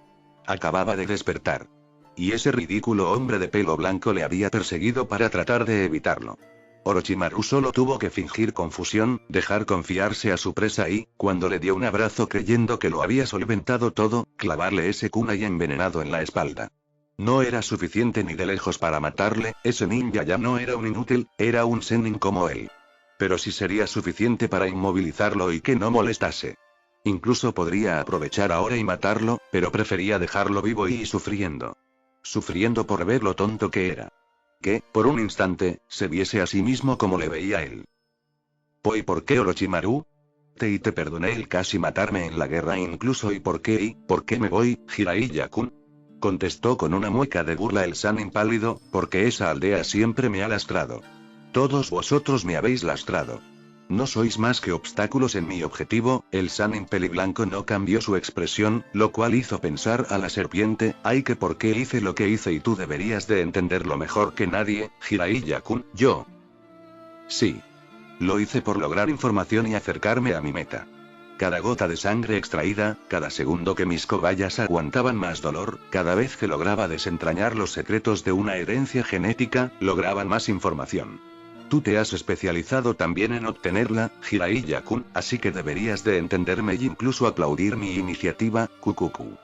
[SPEAKER 1] Acababa de despertar. Y ese ridículo hombre de pelo blanco le había perseguido para tratar de evitarlo. Orochimaru solo tuvo que fingir confusión, dejar confiarse a su presa y, cuando le dio un abrazo creyendo que lo había solventado todo, clavarle ese kunai envenenado en la espalda. No era suficiente ni de lejos para matarle, ese ninja ya no era un inútil, era un sennin como él. Pero sí sería suficiente para inmovilizarlo y que no molestase. Incluso podría aprovechar ahora y matarlo, pero prefería dejarlo vivo y sufriendo. Sufriendo por ver lo tonto que era. Que, por un instante, se viese a sí mismo como le veía él. ¿Y por qué Orochimaru? Te perdoné el casi matarme en la guerra incluso ¿y por qué me voy, Jiraiya-kun? Contestó con una mueca de burla el Sannin pálido, porque esa aldea siempre me ha lastrado. Todos vosotros me habéis lastrado. No sois más que obstáculos en mi objetivo. El Sannin peliblanco no cambió su expresión, lo cual hizo pensar a la serpiente, ay que por qué hice lo que hice y tú deberías de entenderlo mejor que nadie, Jiraiya-kun, yo. Sí. Lo hice por lograr información y acercarme a mi meta. Cada gota de sangre extraída, cada segundo que mis cobayas aguantaban más dolor, cada vez que lograba desentrañar los secretos de una herencia genética, lograban más información. Tú te has especializado también en obtenerla, Jiraiya-kun, así que deberías de entenderme y incluso aplaudir mi iniciativa, Kukuku.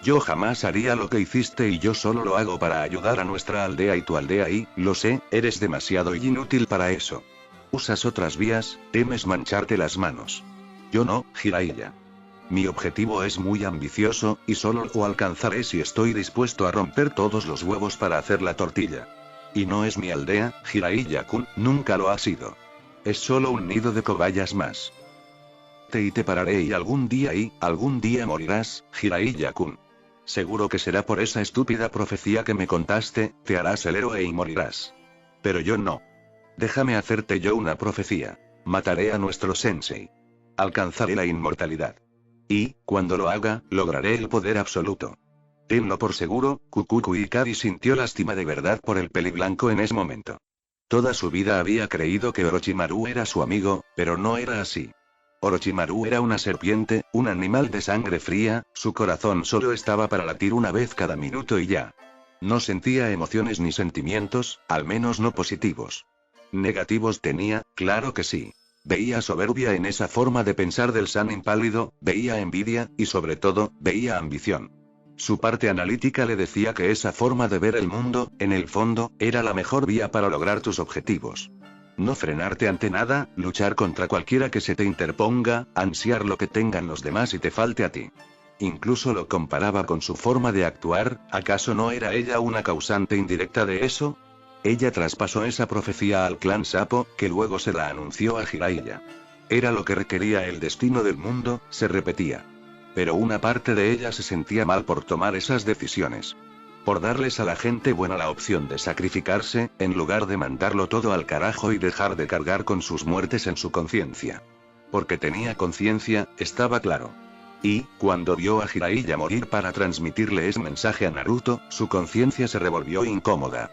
[SPEAKER 1] Yo jamás haría lo que hiciste y yo solo lo hago para ayudar a nuestra aldea y tu aldea y, lo sé, eres demasiado inútil para eso. Usas otras vías, temes mancharte las manos. Yo no, Jiraiya. Mi objetivo es muy ambicioso, y solo lo alcanzaré si estoy dispuesto a romper todos los huevos para hacer la tortilla. Y no es mi aldea, Jiraiya-kun, nunca lo ha sido. Es solo un nido de cobayas más. Te pararé y algún día morirás, Jiraiya-kun. Seguro que será por esa estúpida profecía que me contaste, te harás el héroe y morirás. Pero yo no. Déjame hacerte yo una profecía. Mataré a nuestro sensei. Alcanzaré la inmortalidad. Y, cuando lo haga, lograré el poder absoluto. Tenlo por seguro. Kukuku Ikari sintió lástima de verdad por el peliblanco en ese momento. Toda su vida había creído que Orochimaru era su amigo, pero no era así. Orochimaru era una serpiente, un animal de sangre fría, su corazón solo estaba para latir una vez cada minuto y ya. No sentía emociones ni sentimientos, al menos no positivos. Negativos tenía, claro que sí. Veía soberbia en esa forma de pensar del Sannin pálido, veía envidia, y sobre todo, veía ambición. Su parte analítica le decía que esa forma de ver el mundo, en el fondo, era la mejor vía para lograr tus objetivos. No frenarte ante nada, luchar contra cualquiera que se te interponga, ansiar lo que tengan los demás y te falte a ti. Incluso lo comparaba con su forma de actuar, ¿acaso no era ella una causante indirecta de eso? Ella traspasó esa profecía al clan Sapo, que luego se la anunció a Jiraiya. Era lo que requería el destino del mundo, se repetía. Pero una parte de ella se sentía mal por tomar esas decisiones. Por darles a la gente buena la opción de sacrificarse, en lugar de mandarlo todo al carajo y dejar de cargar con sus muertes en su conciencia. Porque tenía conciencia, estaba claro. Y, cuando vio a Jiraiya morir para transmitirle ese mensaje a Naruto, su conciencia se revolvió incómoda.